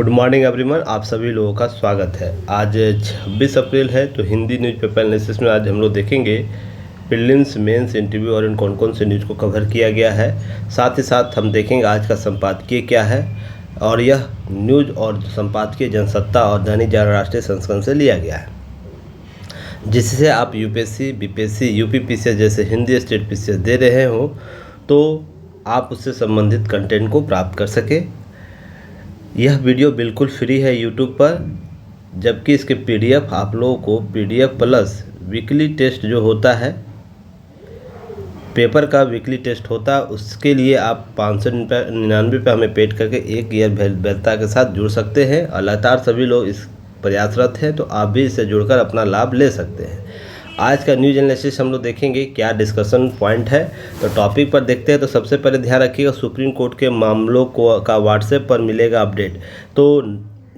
Good morning everyone, आप सभी लोगों का स्वागत है। आज 26 अप्रैल है तो हिंदी न्यूज़पेपर एनालिसिस में आज हम लोग देखेंगे प्रीलिम्स, मेंस, इंटरव्यू और इन कौन कौन से न्यूज़ को कवर किया गया है। साथ ही साथ हम देखेंगे आज का संपादकीय क्या है और यह न्यूज़ और संपादकीय जनसत्ता और दैनिक जागरण राष्ट्रीय संस्करण से लिया गया है, जिससे आप यूपीएससी, बीपीएससी, यूपीपीसीएस जैसे हिंदी स्टेट पीसीएस दे रहे हो तो आप उससे संबंधित कंटेंट को प्राप्त कर सके। यह वीडियो बिल्कुल फ्री है यूट्यूब पर, जबकि इसके पीडीएफ आप लोगों को पीडीएफ प्लस वीकली टेस्ट जो होता है, पेपर का वीकली टेस्ट होता है, उसके लिए आप 599 रुपये हमें पेड करके 1 ईयर वैधता के साथ जुड़ सकते हैं। और लगातार सभी लोग इस प्रयासरत हैं, तो आप भी इससे जुड़कर अपना लाभ ले सकते हैं। आज का न्यूज़ एनालिसिस हम लोग देखेंगे क्या डिस्कशन पॉइंट है। तो टॉपिक पर देखते हैं। तो सबसे पहले ध्यान रखिएगा, सुप्रीम कोर्ट के मामलों का व्हाट्सएप पर मिलेगा अपडेट। तो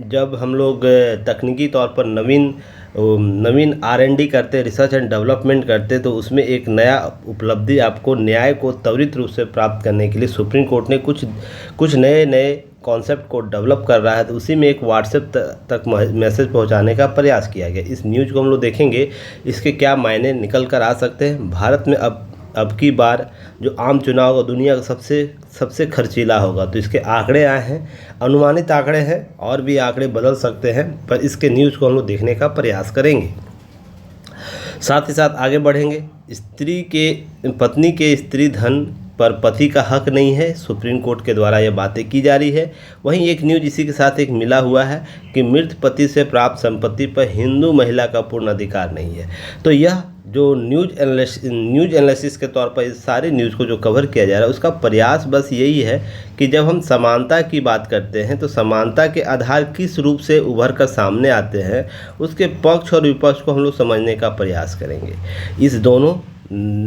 जब हम लोग तकनीकी तौर पर नवीन R&D करते, रिसर्च एंड डेवलपमेंट करते, तो उसमें एक नया उपलब्धि आपको न्याय को त्वरित रूप से प्राप्त करने के लिए सुप्रीम कोर्ट ने कुछ नए कॉन्सेप्ट को डेवलप कर रहा है। तो उसी में एक व्हाट्सएप तक मैसेज पहुंचाने का प्रयास किया गया। इस न्यूज़ को हम लोग देखेंगे, इसके क्या मायने निकल कर आ सकते हैं। भारत में अब की बार जो आम चुनाव होगा दुनिया का सबसे खर्चीला होगा। तो इसके आंकड़े आए हैं, अनुमानित आंकड़े हैं, और भी आंकड़े बदल सकते हैं, पर इसके न्यूज़ को हम लोग देखने का प्रयास करेंगे। साथ ही साथ आगे बढ़ेंगे। पत्नी के स्त्री धन पर पति का हक नहीं है, सुप्रीम कोर्ट के द्वारा यह बातें की जा रही है। वहीं एक न्यूज़ इसी के साथ एक मिला हुआ है कि मृत पति से प्राप्त संपत्ति पर हिंदू महिला का पूर्ण अधिकार नहीं है। तो यह जो न्यूज़ एनालिसिस के तौर पर इस सारे न्यूज़ को जो कवर किया जा रहा है, उसका प्रयास बस यही है कि जब हम समानता की बात करते हैं तो समानता के आधार किस रूप से उभर कर सामने आते हैं, उसके पक्ष और विपक्ष को हम लोग समझने का प्रयास करेंगे। इस दोनों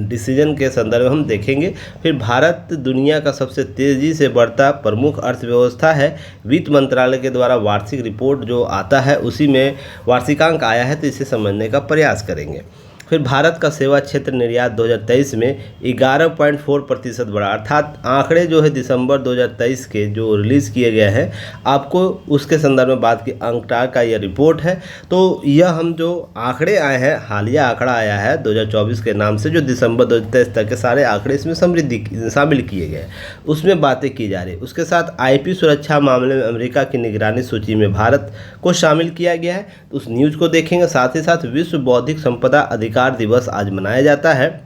डिसीजन के संदर्भ में हम देखेंगे। फिर भारत दुनिया का सबसे तेज़ी से बढ़ता प्रमुख अर्थव्यवस्था है। वित्त मंत्रालय के द्वारा वार्षिक रिपोर्ट जो आता है उसी में वार्षिकांक आया है, तो इसे समझने का प्रयास करेंगे। फिर भारत का सेवा क्षेत्र निर्यात 2023 में 11.4% बढ़ा, अर्थात आंकड़े जो है दिसंबर 2023 के जो रिलीज़ किए गए हैं, आपको उसके संदर्भ में बात की अंकटार का यह रिपोर्ट है। तो यह हम जो आंकड़े आए हैं, हालिया आंकड़ा आया है 2024 के नाम से, जो दिसंबर 2023 तक के सारे आंकड़े इसमें शामिल किए गए, उसमें बातें की जा रही है। उसके साथ IP सुरक्षा मामले में अमेरिका की निगरानी सूची में भारत को शामिल किया गया है, तो उस न्यूज़ को देखेंगे। साथ ही साथ विश्व बौद्धिक संपदा अधिकार दिवस आज मनाया जाता है,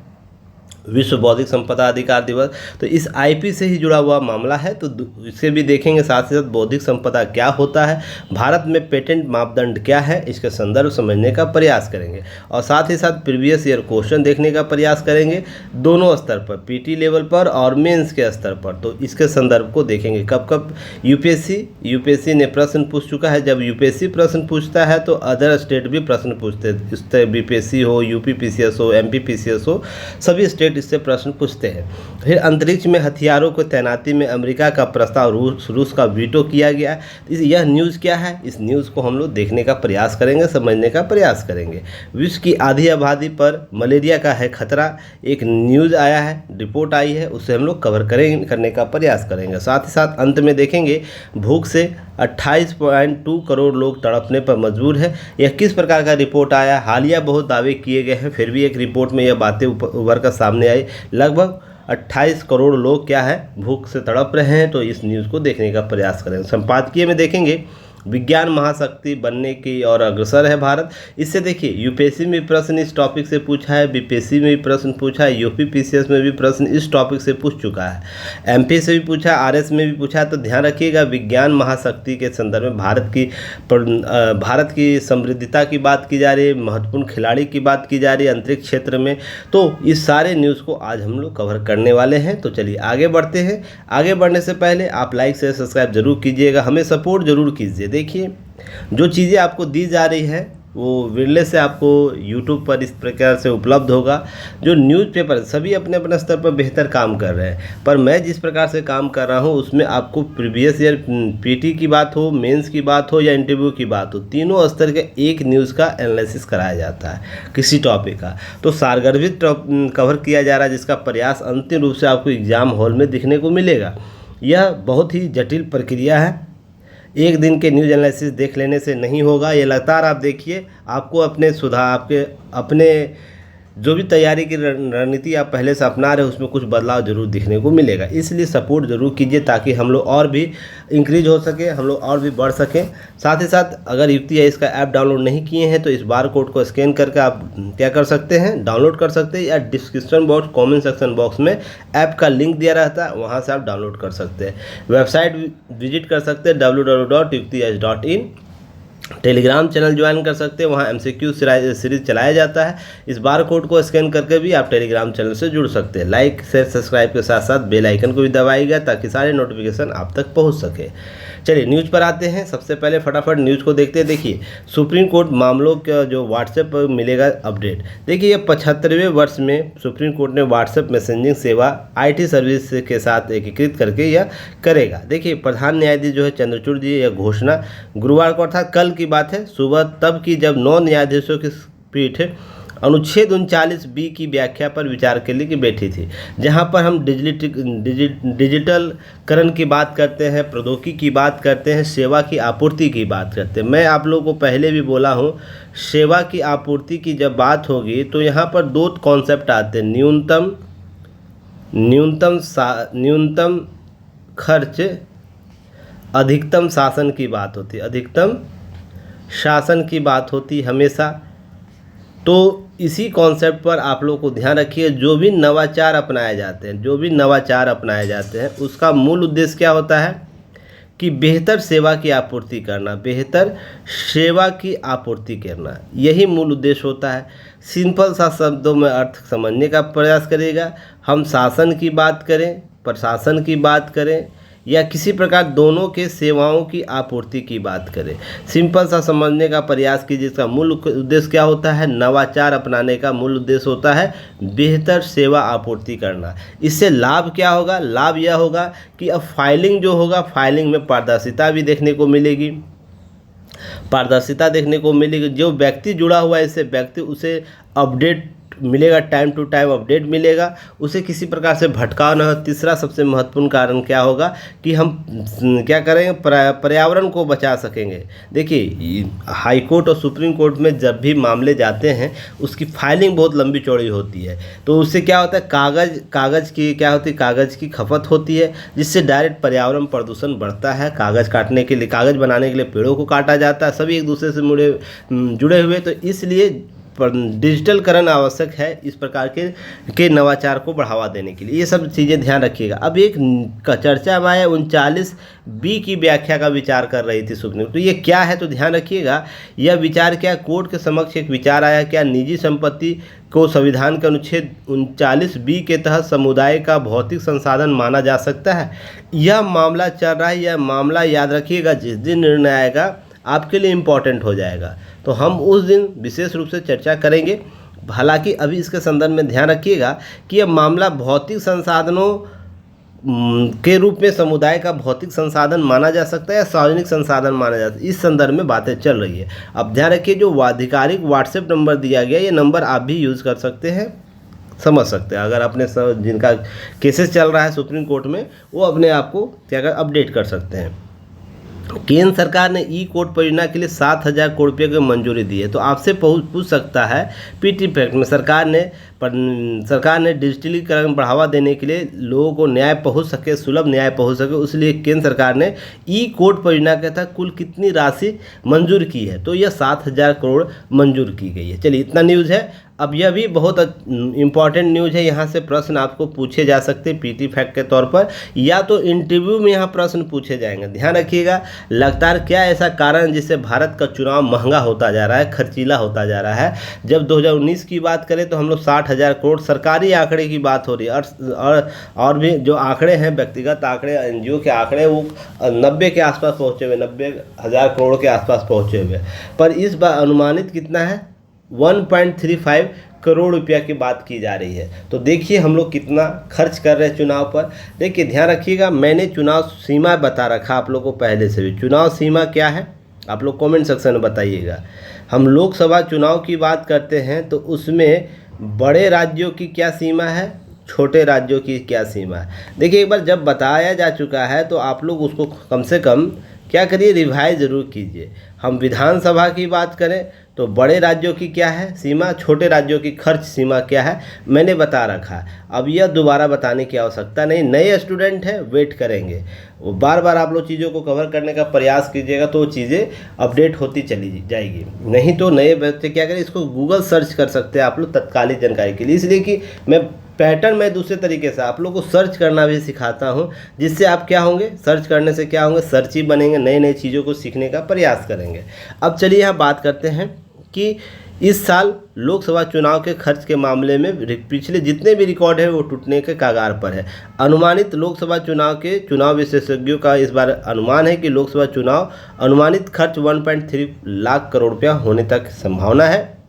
विश्व बौद्धिक संपदा अधिकार दिवस। तो इस IP से ही जुड़ा हुआ मामला है, तो इसे भी देखेंगे। साथ ही साथ बौद्धिक संपदा क्या होता है, भारत में पेटेंट मापदंड क्या है, इसके संदर्भ समझने का प्रयास करेंगे। और साथ ही साथ प्रीवियस ईयर क्वेश्चन देखने का प्रयास करेंगे, दोनों स्तर पर, PT लेवल पर और मेंस के स्तर पर। तो इसके संदर्भ को देखेंगे। कब यूपीएससी ने प्रश्न पूछ चुका है। जब यूपीएससी प्रश्न पूछता है तो अदर स्टेट भी प्रश्न पूछते हैं, इससे BPSC हो, UPPCS हो, MPPCS हो, सभी स्टेट इससे प्रश्न पूछते हैं। फिर अंतरिक्ष में हथियारों को तैनाती में अमेरिका का प्रस्ताव रूस का वीटो किया गया। यह न्यूज़ क्या है, इस न्यूज़ को हम लोग देखने का प्रयास करेंगे, समझने का प्रयास करेंगे। विश्व की आधी आबादी पर मलेरिया का है खतरा, एक न्यूज़ आया है, रिपोर्ट आई है, उससे हम लोग कवर करने का प्रयास करेंगे। साथ ही साथ अंत में देखेंगे भूख से 28.2 करोड़ लोग तड़पने पर मजबूर है। यह किस प्रकार का रिपोर्ट आया, हालिया बहुत दावे किए गए हैं, फिर भी एक रिपोर्ट में यह बातें उभर कर सामने आई। लगभग 28 करोड़ लोग क्या है, भूख से तड़प रहे हैं। तो इस न्यूज़ को देखने का प्रयास करेंगे। संपादकीय में देखेंगे विज्ञान महाशक्ति बनने की और अग्रसर है भारत। इससे देखिए, यूपीएससी में प्रश्न इस टॉपिक से पूछा है, बीपीएससी में भी प्रश्न पूछा है, यूपीपीसीएस में भी प्रश्न इस टॉपिक से पूछ चुका है, MP से भी पूछा, RS में भी पूछा है। तो ध्यान रखिएगा, विज्ञान महाशक्ति के संदर्भ में भारत की समृद्धता की बात की जा रही है, महत्वपूर्ण खिलाड़ी की बात की जा रही है अंतरिक्ष क्षेत्र में। तो इस सारे न्यूज़ को आज हम लोग कवर करने वाले हैं। तो चलिए आगे बढ़ते हैं। आगे बढ़ने से पहले आप लाइक शेयर सब्सक्राइब जरूर कीजिएगा, हमें सपोर्ट जरूर कीजिए। देखिए, जो चीज़ें आपको दी जा रही है वो विरले से आपको YouTube पर इस प्रकार से उपलब्ध होगा। जो न्यूज़पेपर सभी अपने अपने स्तर पर बेहतर काम कर रहे हैं, पर मैं जिस प्रकार से काम कर रहा हूँ उसमें आपको प्रीवियस ईयर PT की बात हो, मेंस की बात हो या इंटरव्यू की बात हो, तीनों स्तर के एक न्यूज़ का एनालिसिस कराया जाता है किसी टॉपिक का। तो सारगर्भित कवर किया जा रहा है, जिसका प्रयास अंतिम रूप से आपको एग्ज़ाम हॉल में दिखने को मिलेगा। यह बहुत ही जटिल प्रक्रिया है। एक दिन के न्यूज़ एनालिसिस देख लेने से नहीं होगा, ये लगातार आप देखिए, आपको अपने सुधार, आपके अपने जो भी तैयारी की रणनीति आप पहले से अपना रहे हो उसमें कुछ बदलाव जरूर दिखने को मिलेगा। इसलिए सपोर्ट जरूर कीजिए ताकि हम लोग और भी इंक्रीज हो सके, हम लोग और भी बढ़ सकें। साथ ही साथ अगर UPI इसका ऐप डाउनलोड नहीं किए हैं तो इस बार कोड को स्कैन करके आप क्या कर सकते हैं, डाउनलोड कर सकते हैं, या description box comment section box में ऐप का लिंक दिया रहता है, वहाँ से आप डाउनलोड कर सकते हैं। वेबसाइट विजिट कर सकते हैं www.uktias.in। टेलीग्राम चैनल ज्वाइन कर सकते हैं, वहाँ MCQ सीरीज चलाया जाता है। इस बार कोड को स्कैन करके भी आप टेलीग्राम चैनल से जुड़ सकते हैं। लाइक शेयर सब्सक्राइब के साथ साथ बेल आइकन को भी दबाइएगा ताकि सारे नोटिफिकेशन आप तक पहुँच सके। चलिए न्यूज़ पर आते हैं। सबसे पहले फटाफट न्यूज़ को देखते हैं। देखिए, सुप्रीम कोर्ट मामलों का जो व्हाट्सएप पर मिलेगा अपडेट। देखिए, ये 75वें वर्ष में सुप्रीम कोर्ट ने व्हाट्सएप मैसेजिंग सेवा IT सर्विस के साथ एकीकृत करके यह करेगा। देखिए, प्रधान न्यायाधीश जो है चंद्रचूड़ जी, यह घोषणा गुरुवार को अर्थात कल की बात है सुबह तब की, जब 9 न्यायाधीशों की पीठ अनुच्छेद 39B की व्याख्या पर विचार के लिए बैठी थी, जहां पर हम डिजिटलकरण की बात करते हैं, प्रौद्योगिकी की बात करते हैं, सेवा की आपूर्ति की बात करते हैं। मैं आप लोगों को पहले भी बोला हूं, सेवा की आपूर्ति की जब बात होगी तो यहां पर 2 कॉन्सेप्ट आते हैं, न्यूनतम खर्च, अधिकतम शासन की बात होती है, अधिकतम शासन की बात होती हमेशा। तो इसी कॉन्सेप्ट पर आप लोग को ध्यान रखिए। जो भी नवाचार अपनाए जाते हैं, उसका मूल उद्देश्य क्या होता है कि बेहतर सेवा की आपूर्ति करना, यही मूल उद्देश्य होता है। सिंपल सा शब्दों में अर्थ समझने का प्रयास करेगा। हम शासन की बात करें, प्रशासन की बात करें, या किसी प्रकार दोनों के सेवाओं की आपूर्ति की बात करें, सिंपल सा समझने का प्रयास कीजिए। इसका मूल उद्देश्य क्या होता है, नवाचार अपनाने का मूल उद्देश्य होता है बेहतर सेवा आपूर्ति करना। इससे लाभ क्या होगा, लाभ यह होगा कि अब फाइलिंग जो होगा, फाइलिंग में पारदर्शिता भी देखने को मिलेगी, जो व्यक्ति जुड़ा हुआ है इससे व्यक्ति उसे अपडेट मिलेगा, टाइम टू टाइम अपडेट मिलेगा, उसे किसी प्रकार से भटकाव न हो। तीसरा सबसे महत्वपूर्ण कारण क्या होगा कि हम क्या करेंगे, पर्यावरण को बचा सकेंगे। देखिए, हाई कोर्ट और सुप्रीम कोर्ट में जब भी मामले जाते हैं उसकी फाइलिंग बहुत लंबी चौड़ी होती है, तो उससे क्या होता है, कागज़ की खपत होती है, जिससे डायरेक्ट पर्यावरण प्रदूषण बढ़ता है। कागज़ बनाने के लिए पेड़ों को काटा जाता है, सभी एक दूसरे से जुड़े हुए, तो इसलिए डिजिटलकरण आवश्यक है इस प्रकार के नवाचार को बढ़ावा देने के लिए। ये सब चीज़ें ध्यान रखिएगा। अब एक चर्चा में आया 39B की व्याख्या का विचार कर रही थी सुप्रीम कोर्ट, तो ये क्या है, तो ध्यान रखिएगा। यह विचार क्या, कोर्ट के समक्ष एक विचार आया, क्या निजी संपत्ति को संविधान के अनुच्छेद 39B के तहत समुदाय का भौतिक संसाधन माना जा सकता है। यह मामला चल रहा है, यह मामला याद रखिएगा, जिस दिन निर्णय आएगा आपके लिए इम्पोर्टेंट हो जाएगा, तो हम उस दिन विशेष रूप से चर्चा करेंगे। हालांकि अभी इसके संदर्भ में ध्यान रखिएगा कि यह मामला भौतिक संसाधनों के रूप में समुदाय का भौतिक संसाधन माना जा सकता है या सार्वजनिक संसाधन माना जा सकता है, इस संदर्भ में बातें चल रही है। अब ध्यान रखिए, जो आधिकारिक व्हाट्सएप नंबर दिया गया, ये नंबर आप भी यूज़ कर सकते हैं, समझ सकते हैं। अगर अपने जिनका केसेस चल रहा है सुप्रीम कोर्ट में, वो अपने आप को क्या कर अपडेट कर सकते हैं। केंद्र सरकार ने ई-कोर्ट परियोजना के लिए 7,000 करोड़ रुपये की मंजूरी दी है। तो आपसे पूछ सकता है, PT फैक्ट में सरकार ने डिजिटलीकरण बढ़ावा देने के लिए लोगों को न्याय पहुंच सके, सुलभ न्याय पहुंच सके, इसलिए केंद्र सरकार ने ई-कोर्ट परियोजना के तहत कुल कितनी राशि मंजूर की है, तो यह 7,000 करोड़ मंजूर की गई है। चलिए, इतना न्यूज़ है। अब यह भी बहुत इम्पॉर्टेंट न्यूज़ है, यहाँ से प्रश्न आपको पूछे जा सकते हैं PT फैक्ट के तौर पर, या तो इंटरव्यू में यहाँ प्रश्न पूछे जाएंगे। ध्यान रखिएगा, लगातार क्या ऐसा कारण जिससे भारत का चुनाव महंगा होता जा रहा है, खर्चीला होता जा रहा है। जब 2019 की बात करें तो हम लोग 60,000 करोड़ सरकारी आंकड़े की बात हो रही है, और भी जो आंकड़े हैं, व्यक्तिगत आंकड़े, NGO के आंकड़े, वो 90 के आसपास पहुँचे हुए, 90,000 करोड़ के आसपास पहुँचे हुए, पर इस बार अनुमानित कितना है, 1.35 करोड़ रुपया की बात की जा रही है। तो देखिए हम लोग कितना खर्च कर रहे हैं चुनाव पर। देखिए, ध्यान रखिएगा, मैंने चुनाव सीमा बता रखा आप लोग को पहले से भी। चुनाव सीमा क्या है, आप लोग कमेंट सेक्शन में बताइएगा। हम लोकसभा चुनाव की बात करते हैं तो उसमें बड़े राज्यों की क्या सीमा है, छोटे राज्यों की क्या सीमा है। देखिए, एक बार जब बताया जा चुका है तो आप लोग उसको कम से कम क्या करिए, रिवाइज ज़रूर कीजिए। हम विधानसभा की बात करें तो बड़े राज्यों की क्या है सीमा, छोटे राज्यों की खर्च सीमा क्या है, मैंने बता रखा है। अब यह दोबारा बताने की आवश्यकता नहीं, नए स्टूडेंट हैं वेट करेंगे, वो बार बार आप लोग चीज़ों को कवर करने का प्रयास कीजिएगा तो चीज़ें अपडेट होती चली जाएगी। नहीं तो नए बच्चे क्या करें, इसको गूगल सर्च कर सकते हैं आप लोग तत्कालिक जानकारी के लिए, इसलिए कि मैं दूसरे तरीके से आप लोग को सर्च करना भी सिखाता हूं, जिससे आप क्या होंगे, सर्च करने से क्या होंगे, सर्ची बनेंगे, नई नई चीज़ों को सीखने का प्रयास करेंगे। अब चलिए यहाँ बात करते हैं कि इस साल लोकसभा चुनाव के खर्च के मामले में पिछले जितने भी रिकॉर्ड हैं वो टूटने के कगार पर है। अनुमानित लोकसभा चुनाव के चुनाव विशेषज्ञों का इस बार अनुमान है कि लोकसभा चुनाव अनुमानित खर्च 1.3 लाख करोड़ रुपया होने तक संभावना है।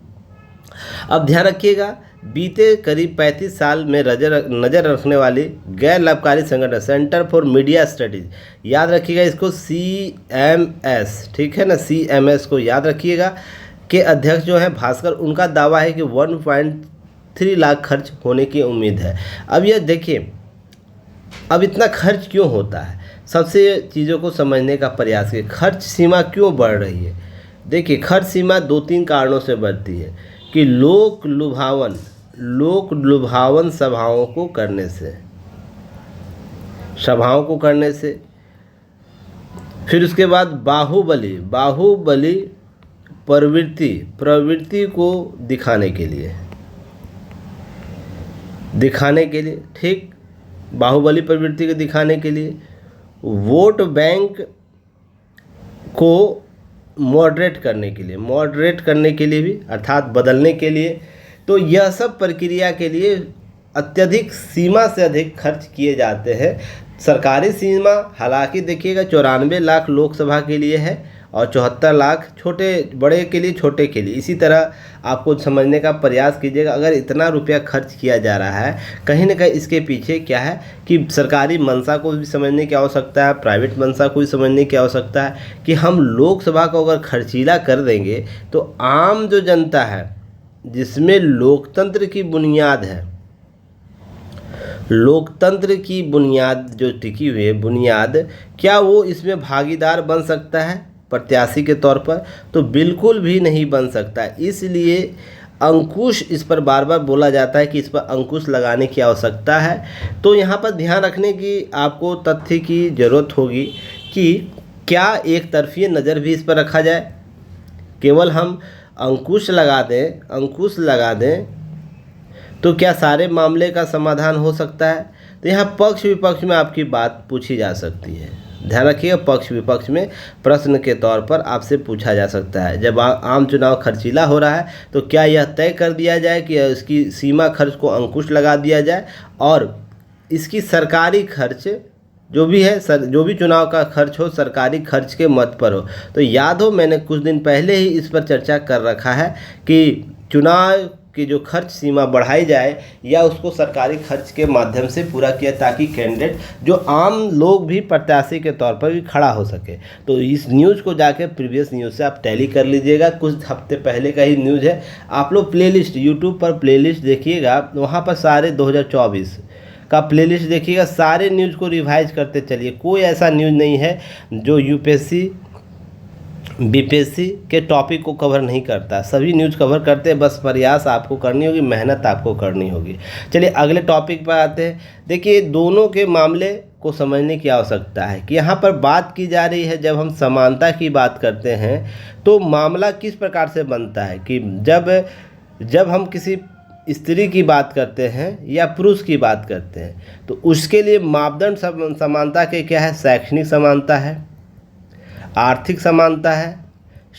अब ध्यान रखिएगा, बीते करीब 35 साल में नज़र रखने वाली गैर लाभकारी संगठन सेंटर फॉर मीडिया स्टडीज, याद रखिएगा इसको CMS, ठीक है ना, CMS को याद रखिएगा, के अध्यक्ष जो हैं भास्कर, उनका दावा है कि 1.3 लाख खर्च होने की उम्मीद है। अब यह देखिए, अब इतना खर्च क्यों होता है, सबसे चीज़ों को समझने का प्रयास कीजिए। खर्च सीमा क्यों बढ़ रही है? देखिए, खर्च सीमा 2-3 कारणों से बढ़ती है कि लोक लुभावन सभाओं को करने से, फिर उसके बाद बाहुबली प्रवृत्ति को दिखाने के लिए, ठीक, बाहुबली प्रवृत्ति को दिखाने के लिए, वोट बैंक को मॉडरेट करने के लिए भी, अर्थात बदलने के लिए। तो यह सब प्रक्रिया के लिए अत्यधिक सीमा से अधिक खर्च किए जाते हैं। सरकारी सीमा हालांकि देखिएगा 94 लाख लोकसभा के लिए है और 74 लाख बड़े के लिए। इसी तरह आपको समझने का प्रयास कीजिएगा, अगर इतना रुपया खर्च किया जा रहा है, कहीं ना कहीं इसके पीछे क्या है कि सरकारी मंशा को भी समझने की आवश्यकता है, प्राइवेट मंशा को भी समझने की आवश्यकता है कि हम लोकसभा को अगर खर्चीला कर देंगे तो आम जो जनता है, जिसमें लोकतंत्र की बुनियाद है, लोकतंत्र की बुनियाद जो टिकी हुई है बुनियाद, क्या वो इसमें भागीदार बन सकता है प्रत्याशी के तौर पर? तो बिल्कुल भी नहीं बन सकता। इसलिए अंकुश, इस पर बार बार बोला जाता है कि इस पर अंकुश लगाने की आवश्यकता है। तो यहाँ पर ध्यान रखने की आपको तथ्य की ज़रूरत होगी कि क्या एक तरफी नज़र भी इस पर रखा जाए, केवल हम अंकुश लगा दें तो क्या सारे मामले का समाधान हो सकता है? तो यहाँ पक्ष विपक्ष में आपकी बात पूछी जा सकती है। ध्यान रखिएगा, पक्ष विपक्ष में प्रश्न के तौर पर आपसे पूछा जा सकता है। जब आम चुनाव खर्चीला हो रहा है तो क्या यह तय कर दिया जाए कि इसकी सीमा खर्च को अंकुश लगा दिया जाए और इसकी सरकारी खर्च जो भी है, जो भी चुनाव का खर्च हो सरकारी खर्च के मत पर हो। तो याद हो, मैंने कुछ दिन पहले ही इस पर चर्चा कर रखा है कि चुनाव की जो खर्च सीमा बढ़ाई जाए या उसको सरकारी खर्च के माध्यम से पूरा किया, ताकि कैंडिडेट जो आम लोग भी प्रत्याशी के तौर पर भी खड़ा हो सके। तो इस न्यूज़ को जाके प्रीवियस न्यूज़ से आप टैली कर लीजिएगा, कुछ हफ्ते पहले का ही न्यूज़ है। आप लोग प्लेलिस्ट यूट्यूब पर प्लेलिस्ट देखिएगा, वहाँ पर सारे 2024 का प्लेलिस्ट देखिएगा, सारे न्यूज़ को रिवाइज करते चलिए। कोई ऐसा न्यूज़ नहीं है जो यूपीएससी बीपीएससी के टॉपिक को कवर नहीं करता, सभी न्यूज़ कवर करते हैं। बस प्रयास आपको करनी होगी, मेहनत आपको करनी होगी। चलिए अगले टॉपिक पर आते हैं। देखिए, दोनों के मामले को समझने की आवश्यकता है कि यहाँ पर बात की जा रही है, जब हम समानता की बात करते हैं तो मामला किस प्रकार से बनता है कि जब हम किसी स्त्री की बात करते हैं या पुरुष की बात करते हैं तो उसके लिए मापदंड समानता के क्या है? शैक्षणिक समानता है, आर्थिक समानता है,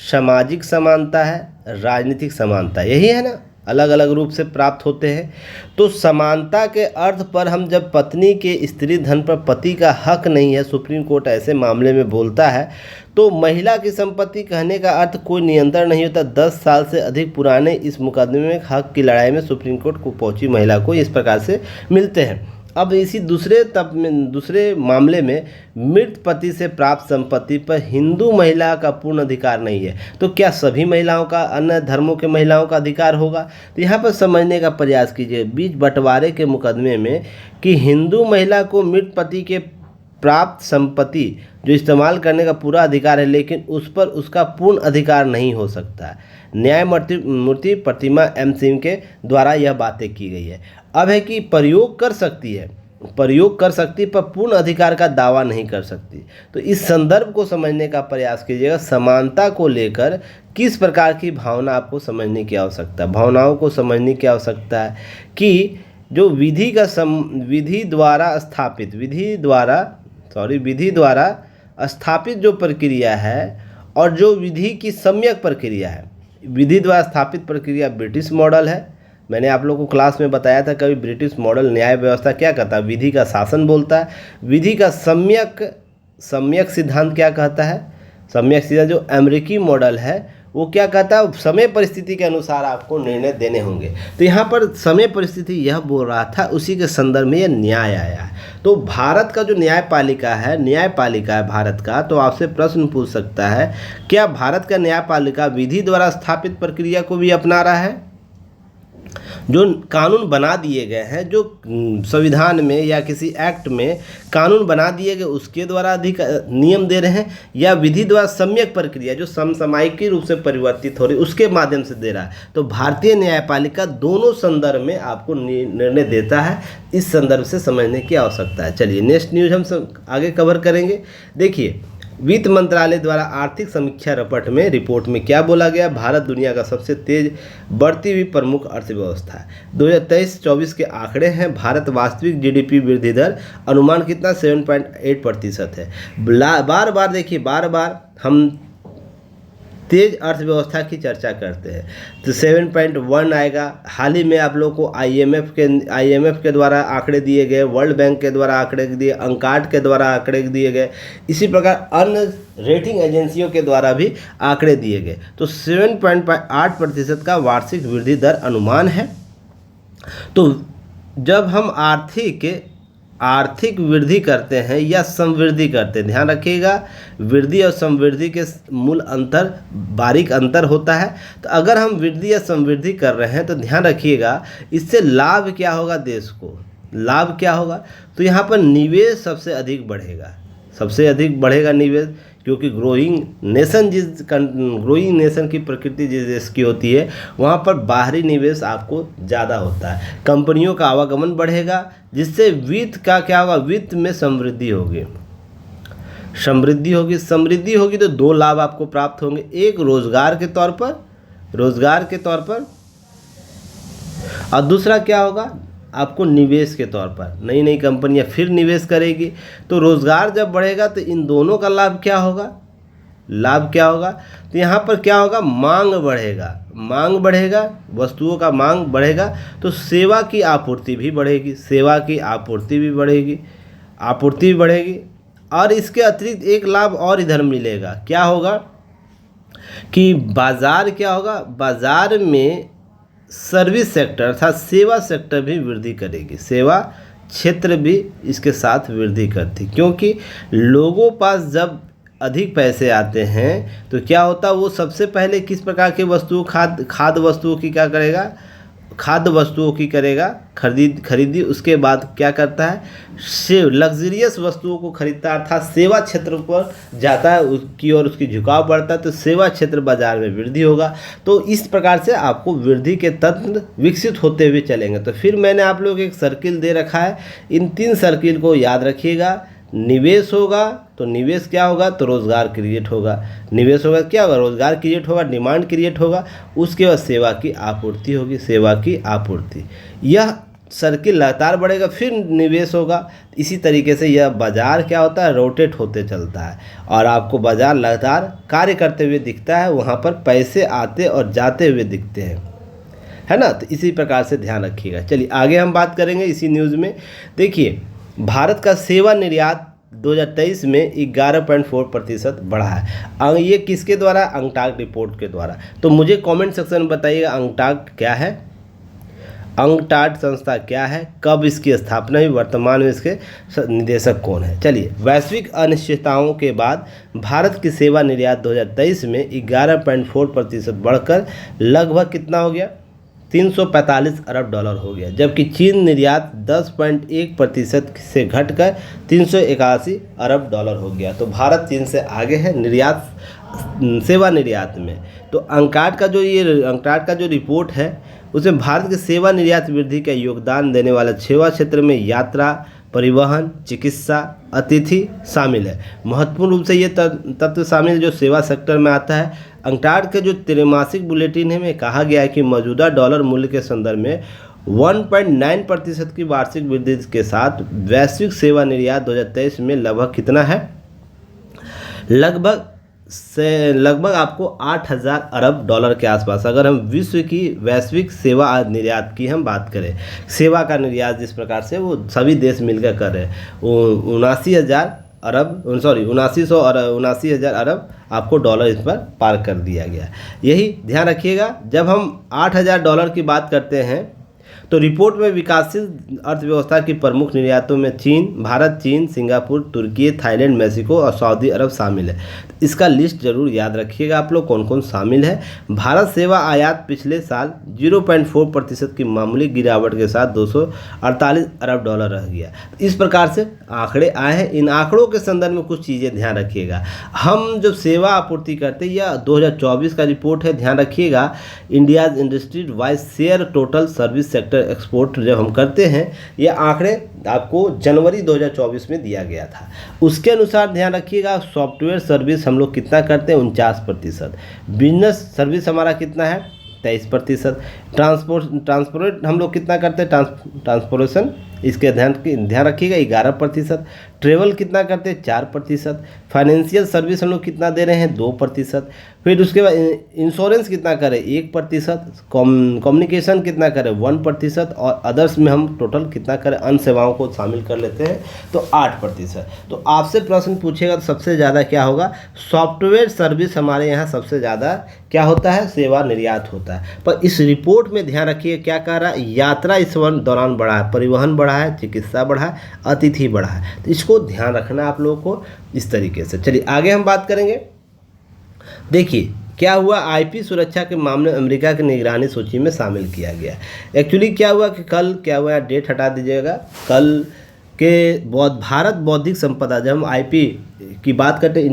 सामाजिक समानता है, राजनीतिक समानता, यही है ना, अलग अलग रूप से प्राप्त होते हैं। तो समानता के अर्थ पर हम जब पत्नी के स्त्री धन पर पति का हक नहीं है, सुप्रीम कोर्ट ऐसे मामले में बोलता है, तो महिला की संपत्ति कहने का अर्थ कोई नियंत्रण नहीं होता। 10 साल से अधिक पुराने इस मुकदमे में हक की लड़ाई में सुप्रीम कोर्ट को पहुंची महिला को इस प्रकार से मिलते हैं। अब इसी दूसरे मामले में मृत पति से प्राप्त संपत्ति पर हिंदू महिला का पूर्ण अधिकार नहीं है, तो क्या सभी महिलाओं का, अन्य धर्मों के महिलाओं का अधिकार होगा? तो यहाँ पर समझने का प्रयास कीजिए बीच बंटवारे के मुकदमे में कि हिंदू महिला को मृत पति के प्राप्त संपत्ति जो इस्तेमाल करने का पूरा अधिकार है, लेकिन उस पर उसका पूर्ण अधिकार नहीं हो सकता है। न्यायमूर्ति प्रतिमा एम सिंह के द्वारा यह बातें की गई है। अब है कि प्रयोग कर सकती है पर पूर्ण अधिकार का दावा नहीं कर सकती। तो इस संदर्भ को समझने का प्रयास कीजिएगा। समानता को लेकर किस प्रकार की भावना आपको समझने की आवश्यकता है। भावनाओं को समझने की आवश्यकता है कि जो विधि द्वारा स्थापित जो प्रक्रिया है और जो विधि की सम्यक प्रक्रिया है। विधि द्वारा स्थापित प्रक्रिया ब्रिटिश मॉडल है। मैंने आप लोगों को क्लास में बताया था, कभी ब्रिटिश मॉडल न्याय व्यवस्था क्या कहता है, विधि का शासन बोलता है। विधि का सम्यक सिद्धांत क्या कहता है, सम्यक सिद्धांत जो अमेरिकी मॉडल है वो क्या कहता है, समय परिस्थिति के अनुसार आपको निर्णय देने होंगे। तो यहाँ पर समय परिस्थिति यह बोल रहा था, उसी के संदर्भ में यह न्याय आया है। तो भारत का जो न्यायपालिका है भारत का, तो आपसे प्रश्न पूछ सकता है, क्या भारत का न्यायपालिका विधि द्वारा स्थापित प्रक्रिया को भी अपना रहा है। जो कानून बना दिए गए हैं, जो संविधान में या किसी एक्ट में कानून बना दिए गए उसके द्वारा अधिक नियम दे रहे हैं, या विधि द्वारा सम्यक प्रक्रिया जो समसामयिक रूप से परिवर्तित हो रही उसके माध्यम से दे रहा है। तो भारतीय न्यायपालिका दोनों संदर्भ में आपको निर्णय देता है। इस संदर्भ से समझने की आवश्यकता है। चलिए नेक्स्ट न्यूज हम आगे कवर करेंगे। देखिए, वित्त मंत्रालय द्वारा आर्थिक समीक्षा रिपोर्ट में क्या बोला गया। भारत दुनिया का सबसे तेज बढ़ती हुई प्रमुख अर्थव्यवस्था है। 2023-24 के आंकड़े हैं। भारत वास्तविक जीडीपी वृद्धि दर अनुमान कितना 7.8% है। बार बार हम तेज अर्थव्यवस्था की चर्चा करते हैं तो 7.1 आएगा। हाल ही में आप लोगों को IMF के द्वारा आंकड़े दिए गए, वर्ल्ड बैंक के द्वारा आंकड़े दिए, अंकार्ड के द्वारा आंकड़े दिए गए, इसी प्रकार अन्य रेटिंग एजेंसियों के द्वारा भी आंकड़े दिए गए। तो 7.8% का वार्षिक वृद्धि दर अनुमान है। तो जब हम आर्थिक वृद्धि करते हैं या समवृद्धि करते हैं, ध्यान रखिएगा, वृद्धि और समवृद्धि के मूल अंतर, बारीक अंतर होता है। तो अगर हम वृद्धि या समवृद्धि कर रहे हैं तो ध्यान रखिएगा इससे लाभ क्या होगा, देश को लाभ क्या होगा। तो यहाँ पर निवेश सबसे अधिक बढ़ेगा निवेश, क्योंकि ग्रोइंग नेशन की प्रकृति जिस देश की होती है वहाँ पर बाहरी निवेश आपको ज़्यादा होता है। कंपनियों का आवागमन बढ़ेगा, जिससे वित्त का क्या होगा, वित्त में समृद्धि होगी तो दो लाभ आपको प्राप्त होंगे। एक रोजगार के तौर पर और दूसरा क्या होगा, आपको निवेश के तौर पर नई कंपनियां फिर निवेश करेगी। तो रोज़गार जब बढ़ेगा तो इन दोनों का लाभ क्या होगा, तो यहाँ पर क्या होगा, मांग बढ़ेगा, वस्तुओं का मांग बढ़ेगा तो सेवा की आपूर्ति भी बढ़ेगी। और इसके अतिरिक्त एक लाभ और इधर मिलेगा, क्या होगा कि बाजार में सर्विस सेक्टर अर्थात सेवा सेक्टर भी वृद्धि करेगी, सेवा क्षेत्र भी इसके साथ वृद्धि करती, क्योंकि लोगों पास जब अधिक पैसे आते हैं तो क्या होता है, वो सबसे पहले किस प्रकार के वस्तुओं खाद्य वस्तुओं की करेगा खरीदी। उसके बाद क्या करता है, लग्जरियस वस्तुओं को खरीदता है, अर्थात सेवा क्षेत्र पर जाता है, उसकी और उसकी झुकाव बढ़ता है, तो सेवा क्षेत्र बाजार में वृद्धि होगा। तो इस प्रकार से आपको वृद्धि के तंत्र विकसित होते हुए चलेंगे। तो फिर मैंने आप लोग एक सर्किल दे रखा है, इन 3 सर्किल को याद रखिएगा। निवेश होगा तो निवेश क्या होगा, तो रोज़गार क्रिएट होगा। निवेश होगा क्या होगा, रोज़गार क्रिएट होगा, डिमांड क्रिएट होगा। उसके बाद सेवा की आपूर्ति होगी, यह सर्किल लगातार बढ़ेगा, फिर निवेश होगा। इसी तरीके से यह बाजार क्या होता है, रोटेट होते चलता है और आपको बाजार लगातार कार्य करते हुए दिखता है, वहाँ पर पैसे आते और जाते हुए दिखते हैं, है ना। तो इसी प्रकार से ध्यान रखिएगा। चलिए आगे हम बात करेंगे इसी न्यूज़ में। देखिए, भारत का सेवा निर्यात 2023 में 11.4% बढ़ा है। ये किसके द्वारा, अंकटाक रिपोर्ट के द्वारा। तो मुझे कमेंट सेक्शन में बताइएगा अंकटाक क्या है, अंकटाक संस्था क्या है, कब इसकी स्थापना हुई, वर्तमान में इसके निदेशक कौन है। चलिए, वैश्विक अनिश्चितताओं के बाद भारत की सेवा निर्यात 2023 में 11.4% बढ़कर लगभग कितना हो गया, 345 अरब डॉलर हो गया, जबकि चीन निर्यात 10.1% से घटकर 381 अरब डॉलर हो गया। तो भारत चीन से आगे है निर्यात, सेवा निर्यात में। तो अंकार्ड का जो रिपोर्ट है उसमें भारत के सेवा निर्यात वृद्धि का योगदान देने वाला सेवा क्षेत्र में यात्रा, परिवहन, चिकित्सा, अतिथि शामिल है। महत्वपूर्ण रूप से ये तत्व शामिल जो सेवा सेक्टर में आता है। अंकार्ड के जो त्रैमासिक बुलेटिन है में कहा गया है कि मौजूदा डॉलर मूल्य के संदर्भ में 1.9% की वार्षिक वृद्धि के साथ वैश्विक सेवा निर्यात 2023 में लगभग कितना है, लगभग आपको 8,000 अरब डॉलर के आसपास। अगर हम विश्व की वैश्विक सेवा निर्यात की हम बात करें, सेवा का निर्यात जिस प्रकार से वो सभी देश मिलकर कर रहे हैं, 79,000 अरब आपको डॉलर इस पर पार कर दिया गया। यही ध्यान रखिएगा, जब हम 8,000 डॉलर की बात करते हैं तो रिपोर्ट में विकासशील अर्थव्यवस्था की प्रमुख निर्यातों में भारत, चीन, सिंगापुर, तुर्की, थाईलैंड, मेक्सिको और सऊदी अरब शामिल है। इसका लिस्ट जरूर याद रखिएगा आप लोग कौन कौन शामिल है। भारत सेवा आयात पिछले साल 0.4% की मामूली गिरावट के साथ 248 अरब डॉलर रह गया। इस प्रकार से आंकड़े आए हैं। इन आंकड़ों के संदर्भ में कुछ चीज़ें ध्यान रखिएगा। हम जब सेवा आपूर्ति करते हैं, यह 2024 का रिपोर्ट है, ध्यान रखिएगा। India's industry wise share total service sector export जब हम करते हैं, ये आंकड़े आपको जनवरी 2024 में दिया गया था। उसके अनुसार ध्यान रखिएगा, सॉफ्टवेयर सर्विस हम लोग कितना करते हैं, 49%। बिजनेस सर्विस हमारा कितना है, 23%। ट्रांसपोर्ट हम लोग कितना करते हैं, ट्रांसपोर्टेशन, इसके ध्यान रखिएगा 11%। ट्रेवल कितना करते हैं, 4%। फाइनेंशियल सर्विस हम लोग कितना दे रहे हैं, 2%। फिर उसके बाद इंश्योरेंस कितना करें, 1%। कम्युनिकेशन कितना करें, 1%। और अदर्स में हम टोटल कितना करें, अन्य सेवाओं को शामिल कर लेते हैं तो 8%। तो आपसे प्रश्न पूछेगा तो सबसे ज़्यादा क्या होगा, सॉफ्टवेयर सर्विस हमारे यहाँ सबसे ज़्यादा क्या होता है, सेवा निर्यात होता है। पर इस रिपोर्ट में ध्यान रखिए क्या कह रहा है, यात्रा इस दौरान बढ़ा है, परिवहन बढ़ा है, चिकित्सा बढ़ा है, अतिथि बढ़ा है। तो इसको ध्यान रखना आप लोगों को इस तरीके से। चलिए आगे हम बात करेंगे। देखिए क्या हुआ, आईपी सुरक्षा के मामले में अमेरिका की निगरानी सूची में शामिल किया गया। एक्चुअली क्या हुआ कि कल क्या हुआ, डेट हटा दीजिएगा, कल के भारत बौद्धिक संपदा, जब हम आईपी की बात करते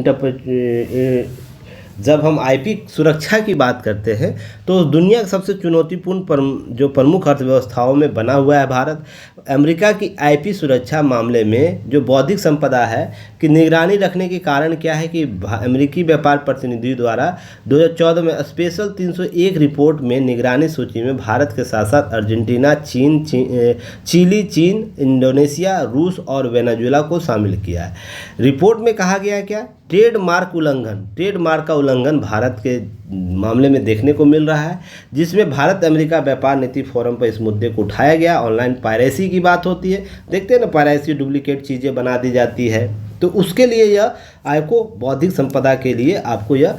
जब हम आईपी सुरक्षा की बात करते हैं तो दुनिया का सबसे चुनौतीपूर्ण जो प्रमुख अर्थव्यवस्थाओं में बना हुआ है भारत। अमेरिका की आईपी सुरक्षा मामले में जो बौद्धिक संपदा है कि निगरानी रखने के कारण क्या है कि अमेरिकी व्यापार प्रतिनिधि द्वारा 2014 में स्पेशल 301 रिपोर्ट में निगरानी सूची में भारत के साथ साथ अर्जेंटीना, चिली, चीन, इंडोनेशिया, रूस और वेनेजुएला को शामिल किया है। रिपोर्ट में कहा गया है क्या, ट्रेडमार्क का उल्लंघन भारत के मामले में देखने को मिल रहा है, जिसमें भारत अमेरिका व्यापार नीति फोरम पर इस मुद्दे को उठाया गया। ऑनलाइन पायरेसी की बात होती है, देखते हैं ना, पायरेसी, डुप्लीकेट चीज़ें बना दी जाती है, तो उसके लिए यह आपको बौद्धिक संपदा के लिए आपको यह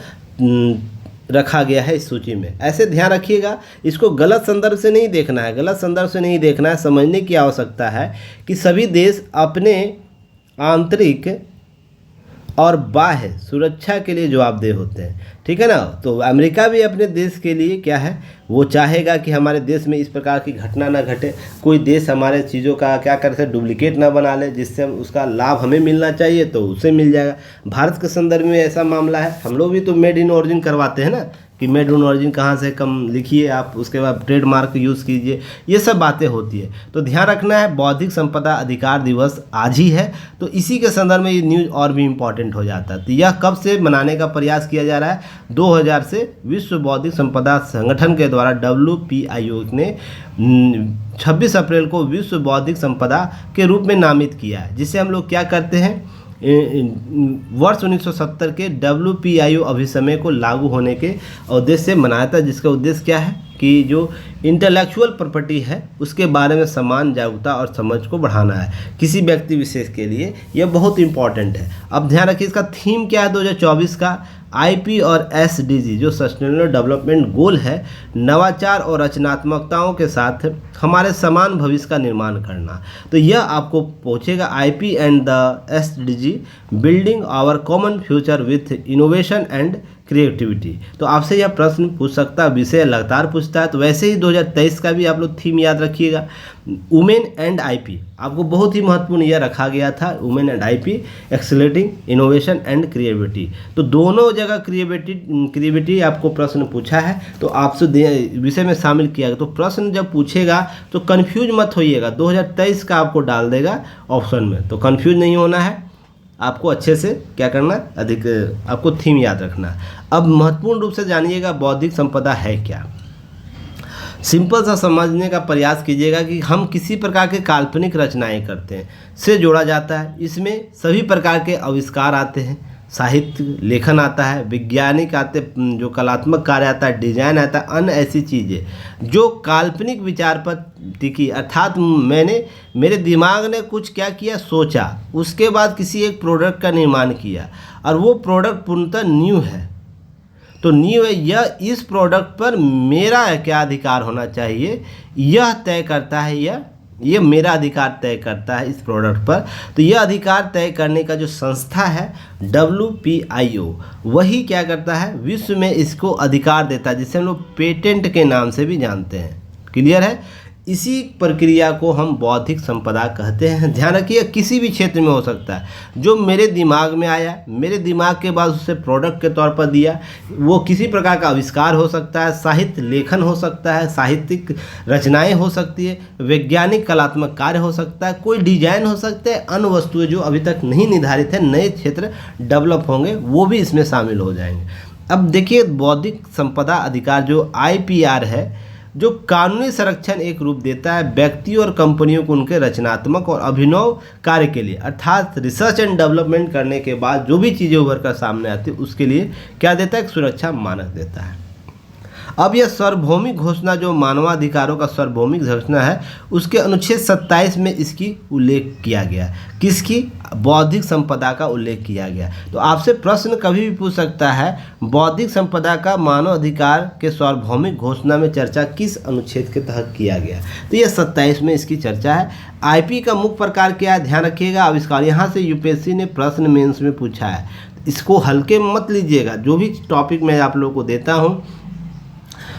रखा गया है इस सूची में। ऐसे ध्यान रखिएगा, इसको गलत संदर्भ से नहीं देखना है, समझने की आवश्यकता है कि सभी देश अपने आंतरिक और बाह्य सुरक्षा के लिए जवाबदेह होते हैं, ठीक है ना। तो अमेरिका भी अपने देश के लिए क्या है, वो चाहेगा कि हमारे देश में इस प्रकार की घटना ना घटे, कोई देश हमारे चीज़ों का क्या करते हैं, डुप्लीकेट ना बना ले, जिससे उसका लाभ हमें मिलना चाहिए तो उसे मिल जाएगा। भारत के संदर्भ में ऐसा मामला है, हम लोग भी तो मेड इन ओरिजिन करवाते हैं ना, कि मेड इन ओरिजिन कहाँ से कम लिखिए आप, उसके बाद ट्रेडमार्क यूज़ कीजिए, ये सब बातें होती है। तो ध्यान रखना है, बौद्धिक संपदा अधिकार दिवस आज ही है, तो इसी के संदर्भ में ये न्यूज़ और भी इम्पॉर्टेंट हो जाता है। तो यह कब से मनाने का प्रयास किया जा रहा है, 2000 से विश्व बौद्धिक संपदा संगठन के द्वारा WPIO ने 26 अप्रैल को विश्व बौद्धिक संपदा के रूप में नामित किया है, जिसे हम लोग क्या करते हैं, वर्ष 1970 के WPIO अभिसमय को लागू होने के उद्देश्य से मनाया था, जिसका उद्देश्य क्या है कि जो इंटेलेक्चुअल प्रॉपर्टी है उसके बारे में समान जागरूकता और समझ को बढ़ाना है किसी व्यक्ति विशेष के लिए, यह बहुत इंपॉर्टेंट है। अब ध्यान रखिए इसका थीम क्या है 2024 का, आईपी और SDG जो सस्टेनेबल डेवलपमेंट गोल है, नवाचार और रचनात्मकताओं के साथ हमारे समान भविष्य का निर्माण करना। तो यह आपको पहुँचेगा, IP and the SDG building our common future with innovation and creativity. तो आपसे यह प्रश्न पूछ सकता है, विषय लगातार पूछता है। तो वैसे ही 2023 का भी आप लोग थीम याद रखिएगा, वुमेन एंड आईपी। आपको बहुत ही महत्वपूर्ण यह रखा गया था, women and IP, accelerating innovation and creativity. तो दोनों जगह क्रिएटिविटी आपको प्रश्न पूछा है, तो आपसे विषय में शामिल किया गया। तो प्रश्न जब पूछेगा तो कन्फ्यूज मत होइएगा, 2023 का आपको डाल देगा ऑप्शन में, तो कन्फ्यूज नहीं होना है। आपको अच्छे से क्या करना, आपको थीम याद रखना है। अब महत्वपूर्ण रूप से जानिएगा बौद्धिक संपदा है क्या। सिंपल सा समझने का प्रयास कीजिएगा कि हम किसी प्रकार के काल्पनिक रचनाएं करते हैं से जोड़ा जाता है। इसमें सभी प्रकार के आविष्कार आते हैं, साहित्य लेखन आता है, वैज्ञानिक आते, जो कलात्मक कार्य आता है, डिजाइन आता है, अन्य ऐसी चीज़ें जो काल्पनिक विचार पर टिकी। अर्थात मेरे दिमाग ने कुछ क्या किया, सोचा, उसके बाद किसी एक प्रोडक्ट का निर्माण किया और वो प्रोडक्ट पूर्णतः न्यू है। तो न्यू है, यह इस प्रोडक्ट पर मेरा क्या अधिकार होना चाहिए यह तय करता है, ये मेरा अधिकार तय करता है इस प्रोडक्ट पर। तो यह अधिकार तय करने का जो संस्था है WPIO, वही क्या करता है, विश्व में इसको अधिकार देता है, जिसे हम लोग पेटेंट के नाम से भी जानते हैं। क्लियर है। इसी प्रक्रिया को हम बौद्धिक संपदा कहते हैं। ध्यान रखिए, किसी भी क्षेत्र में हो सकता है, जो मेरे दिमाग में आया, मेरे दिमाग के बाद उसे प्रोडक्ट के तौर पर दिया, वो किसी प्रकार का आविष्कार हो सकता है, साहित्य लेखन हो सकता है, साहित्यिक रचनाएं हो सकती है, वैज्ञानिक कलात्मक कार्य हो सकता है, कोई डिजाइन हो सकते हैं, अन्य वस्तुएं जो अभी तक नहीं निर्धारित है, नए क्षेत्र डेवलप होंगे, वो भी इसमें शामिल हो जाएंगे। अब देखिए, बौद्धिक संपदा अधिकार जो IPR है, जो कानूनी संरक्षण एक रूप देता है व्यक्तियों और कंपनियों को उनके रचनात्मक और अभिनव कार्य के लिए, अर्थात रिसर्च एंड डेवलपमेंट करने के बाद जो भी चीज़ें उभर कर सामने आती है उसके लिए क्या देता है, एक सुरक्षा मानक देता है। अब यह सार्वभौमिक घोषणा जो मानवाधिकारों का सार्वभौमिक घोषणा है, उसके अनुच्छेद 27 में इसकी उल्लेख किया गया। किसकी, बौद्धिक संपदा का उल्लेख किया गया। तो आपसे प्रश्न कभी भी पूछ सकता है, बौद्धिक संपदा का मानव अधिकार के सार्वभौमिक घोषणा में चर्चा किस अनुच्छेद के तहत किया गया। तो यह 27 में इसकी चर्चा है। IP का मुख्य प्रकार क्या है, ध्यान रखिएगा, आविष्कार। यहाँ से UPSC ने प्रश्न मेंस में पूछा है, इसको हल्के मत लीजिएगा। जो भी टॉपिक मैं आप लोगों को देता हूँ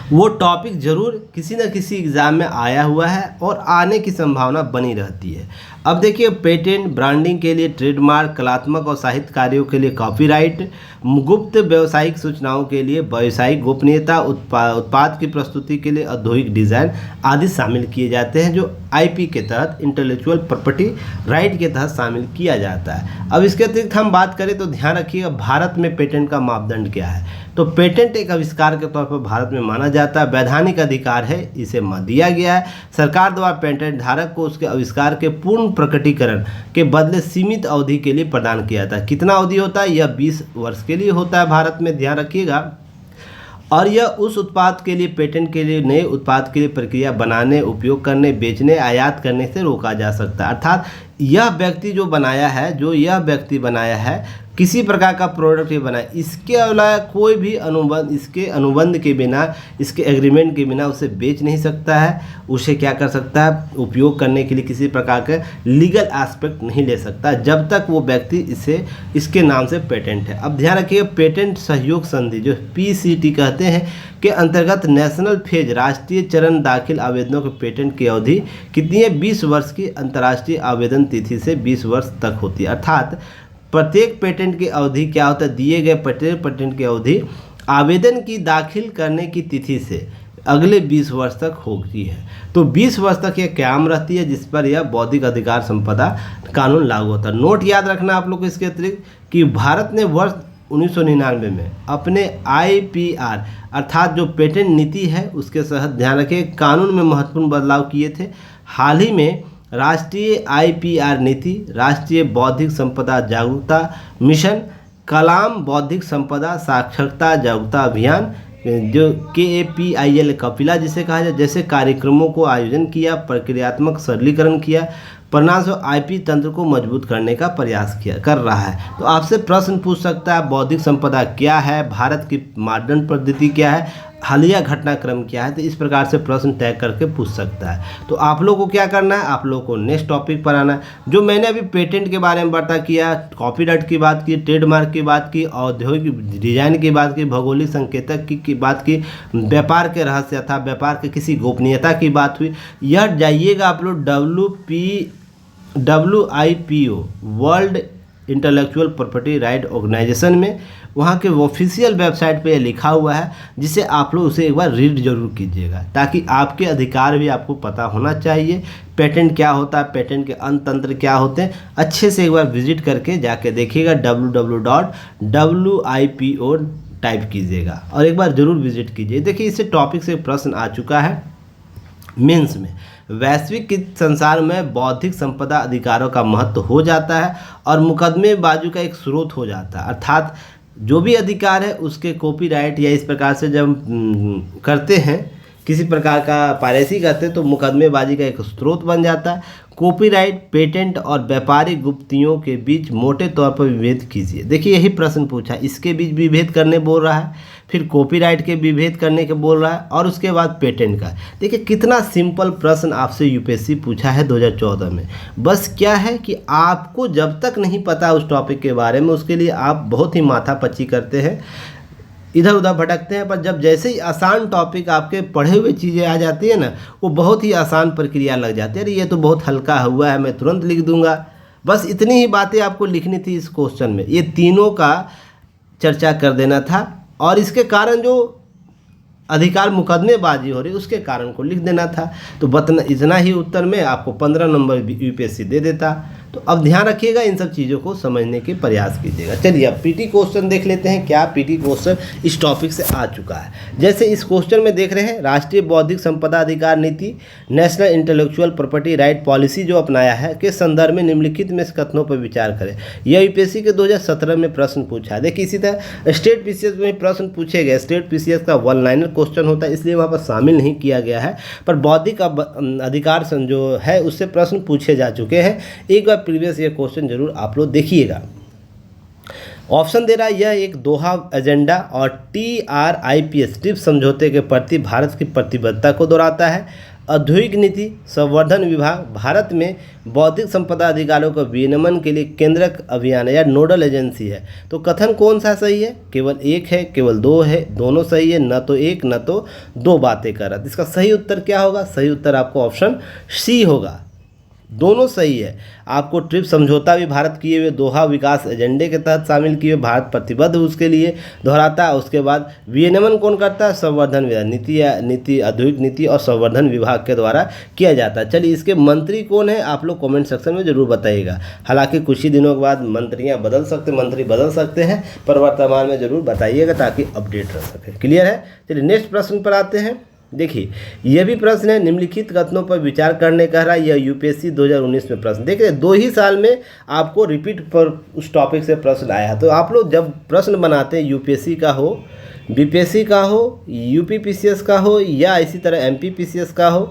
वो टॉपिक जरूर किसी न किसी एग्ज़ाम में आया हुआ है और आने की संभावना बनी रहती है। अब देखिए, पेटेंट, ब्रांडिंग के लिए ट्रेडमार्क, कलात्मक और साहित्य कार्यों के लिए कॉपीराइट, गुप्त व्यावसायिक सूचनाओं के लिए व्यावसायिक गोपनीयता, उत्पाद की प्रस्तुति के लिए औद्योगिक डिज़ाइन आदि शामिल किए जाते हैं, जो IP के तहत, इंटेलेक्चुअल प्रॉपर्टी राइट के तहत शामिल किया जाता है। अब इसके अतिरिक्त हम बात करें तो ध्यान रखिएगा, भारत में पेटेंट का मापदंड क्या है। तो पेटेंट एक आविष्कार के तौर पर भारत में माना जाता है, वैधानिक अधिकार है, इसे दिया गया है। सरकार द्वारा पेटेंट धारक को उसके आविष्कार के पूर्ण प्रकटीकरण के बदले सीमित अवधि के लिए प्रदान किया जाता है। कितना अवधि होता है, यह 20 वर्ष के लिए होता है भारत में, ध्यान रखिएगा। और यह उस उत्पाद के लिए, पेटेंट के लिए, नए उत्पाद के लिए प्रक्रिया बनाने, उपयोग करने, बेचने, आयात करने से रोका जा सकता है। अर्थात यह व्यक्ति जो बनाया है, यह व्यक्ति बनाया है, किसी प्रकार का प्रोडक्ट ये बनाए, इसके अलावा कोई भी अनुबंध, इसके अनुबंध के बिना, इसके एग्रीमेंट के बिना उसे बेच नहीं सकता है, उसे क्या कर सकता है, उपयोग करने के लिए किसी प्रकार का लीगल एस्पेक्ट नहीं ले सकता जब तक वो व्यक्ति इसके नाम से पेटेंट है। अब ध्यान रखिए, पेटेंट सहयोग संधि जो PCT कहते हैं के अंतर्गत नेशनल फेज, राष्ट्रीय चरण दाखिल आवेदनों के पेटेंट की अवधि कितनी है, 20 वर्ष की अंतर्राष्ट्रीय आवेदन तिथि से 20 वर्ष तक होती है। अर्थात प्रत्येक पेटेंट की अवधि क्या होता है, दिए गए प्रत्येक पेटेंट की अवधि आवेदन की दाखिल करने की तिथि से अगले 20 वर्ष तक होती है। तो 20 वर्ष तक यह कायम रहती है, जिस पर यह बौद्धिक अधिकार संपदा कानून लागू होता है। नोट याद रखना आप लोग को इसके अतिरिक्त कि भारत ने वर्ष 1999 में अपने IPR अर्थात जो पेटेंट नीति है उसके तहत, ध्यान रखें, कानून में महत्वपूर्ण बदलाव किए थे। हाल ही में राष्ट्रीय IPR नीति, राष्ट्रीय बौद्धिक संपदा जागरूकता मिशन, कलाम बौद्धिक संपदा साक्षरता जागरूकता अभियान जो KAPIL कपिला जिसे कहा जाए, जैसे कार्यक्रमों को आयोजन किया, प्रक्रियात्मक सरलीकरण किया, परिणाम IP तंत्र को मजबूत करने का प्रयास कर रहा है। तो आपसे प्रश्न पूछ सकता है, बौद्धिक संपदा क्या है, भारत की मानदंड पद्धति क्या है, हालिया घटनाक्रम क्या है, तो इस प्रकार से प्रश्न टैग करके पूछ सकता है। तो आप लोग को क्या करना है, आप लोग को नेक्स्ट टॉपिक पर आना है। जो मैंने अभी पेटेंट के बारे में बता किया, कॉपीराइट की बात की, ट्रेडमार्क की बात की, औद्योगिक डिजाइन की बात की, भौगोलिक संकेतक की बात की, व्यापार के रहस्य था, व्यापार के किसी गोपनीयता की बात हुई। यह जाइएगा आप लोग WIPO world intellectual property right organisation में, वहाँ के ऑफिशियल वेबसाइट पे ये लिखा हुआ है, जिसे आप लोग उसे एक बार रीड जरूर कीजिएगा, ताकि आपके अधिकार भी आपको पता होना चाहिए। पेटेंट क्या होता है, पेटेंट के अंतंत्र क्या होते हैं, अच्छे से एक बार विजिट करके जाके देखिएगा। www.WIPO टाइप कीजिएगा और एक बार ज़रूर विजिट कीजिए। देखिए, इससे टॉपिक से प्रश्न आ चुका है मेंस में। वैश्विक संसार में बौद्धिक संपदा अधिकारों का महत्व हो जाता है और मुकदमेबाजी का एक स्रोत हो जाता है। अर्थात जो भी अधिकार है उसके कॉपीराइट या इस प्रकार से जब करते हैं, किसी प्रकार का पायरेसी करते हैं, तो मुकदमेबाजी का एक स्रोत बन जाता है। कॉपीराइट, पेटेंट और व्यापारिक गुप्तियों के बीच मोटे तौर पर विभेद कीजिए। देखिए, यही प्रश्न पूछा, इसके बीच विभेद करने बोल रहा है, फिर कॉपीराइट के विभेद करने के बोल रहा है, और उसके बाद पेटेंट का। देखिए कितना सिंपल प्रश्न आपसे यूपीएससी पूछा है 2014 में। बस क्या है कि आपको जब तक नहीं पता उस टॉपिक के बारे में, उसके लिए आप बहुत ही माथापच्ची करते हैं, इधर उधर भटकते हैं। पर जब जैसे ही आसान टॉपिक आपके पढ़े हुए चीज़ें आ जाती है ना, वो बहुत ही आसान प्रक्रिया लग जाती है। अरे ये तो बहुत हल्का हुआ है, मैं तुरंत लिख दूंगा। बस इतनी ही बातें आपको लिखनी थी इस क्वेश्चन में, ये तीनों का चर्चा कर देना था, और इसके कारण जो अधिकार मुकदमेबाजी हो रही उसके कारण को लिख देना था। तो बतना इतना ही उत्तर में आपको 15 नंबर यूपीएससी दे देता। तो अब ध्यान रखिएगा, इन सब चीज़ों को समझने के प्रयास कीजिएगा। चलिए अब पीटी क्वेश्चन देख लेते हैं, क्या पीटी क्वेश्चन इस टॉपिक से आ चुका है। जैसे इस क्वेश्चन में देख रहे हैं, राष्ट्रीय बौद्धिक संपदा अधिकार नीति, national intellectual property right policy जो अपनाया है के संदर्भ में निम्नलिखित में कथनों पर विचार करें। यह यूपीएससी के 2017 में प्रश्न पूछा है। देखिए इसी तरह स्टेट पीसीएस में प्रश्न पूछे गए। स्टेट पीसीएस का वन लाइनर क्वेश्चन होता है, इसलिए वहाँ पर शामिल नहीं किया गया है, पर बौद्धिक अधिकार जो है उससे प्रश्न पूछे जा चुके हैं। एक बार प्रीवियस ये क्वेश्चन जरूर आप लोग देखिएगा। ऑप्शन दे रहा है, यह एक दोहा एजेंडा और TRIPS ट्रिप्स समझौते के प्रति भारत की प्रतिबद्धता को दोहराता है। औद्योगिक नीति संवर्धन विभाग भारत में बौद्धिक संपदा अधिकारों का विनियमन के लिए केंद्रक अभियान या नोडल एजेंसी है। तो कथन कौन सा सही है? केवल एक है, केवल दो है, दोनों सही है, न तो एक न तो दो बातें कर रहा है। इसका सही उत्तर क्या होगा? सही उत्तर आपको ऑप्शन सी होगा, दोनों सही है। आपको ट्रिप्स समझौता भी भारत किए हुए दोहा विकास एजेंडे के तहत शामिल किए हुए, भारत प्रतिबद्ध उसके लिए दोहराता है। उसके बाद विनियमन कौन करता है? संवर्धन विभाग, नीति औद्योगिक नीति और संवर्धन विभाग के द्वारा किया जाता है। चलिए इसके मंत्री कौन है आप लोग कमेंट सेक्शन में जरूर बताइएगा। हालांकि कुछ ही दिनों के बाद मंत्री बदल सकते हैं, पर वर्तमान में जरूर बताइएगा ताकि अपडेट रह सके। क्लियर है? चलिए नेक्स्ट प्रश्न पर आते हैं। देखिए यह भी प्रश्न है, निम्नलिखित कथनों पर विचार करने कह रहा है। यह यूपीएससी 2019 में प्रश्न। देखिए 2 ही साल में आपको रिपीट पर उस टॉपिक से प्रश्न आया। तो आप लोग जब प्रश्न बनाते हैं, यूपीएससी का हो, बीपीएससी का हो, यूपी पीसीएस का हो या इसी तरह एमपी पीसीएस का हो,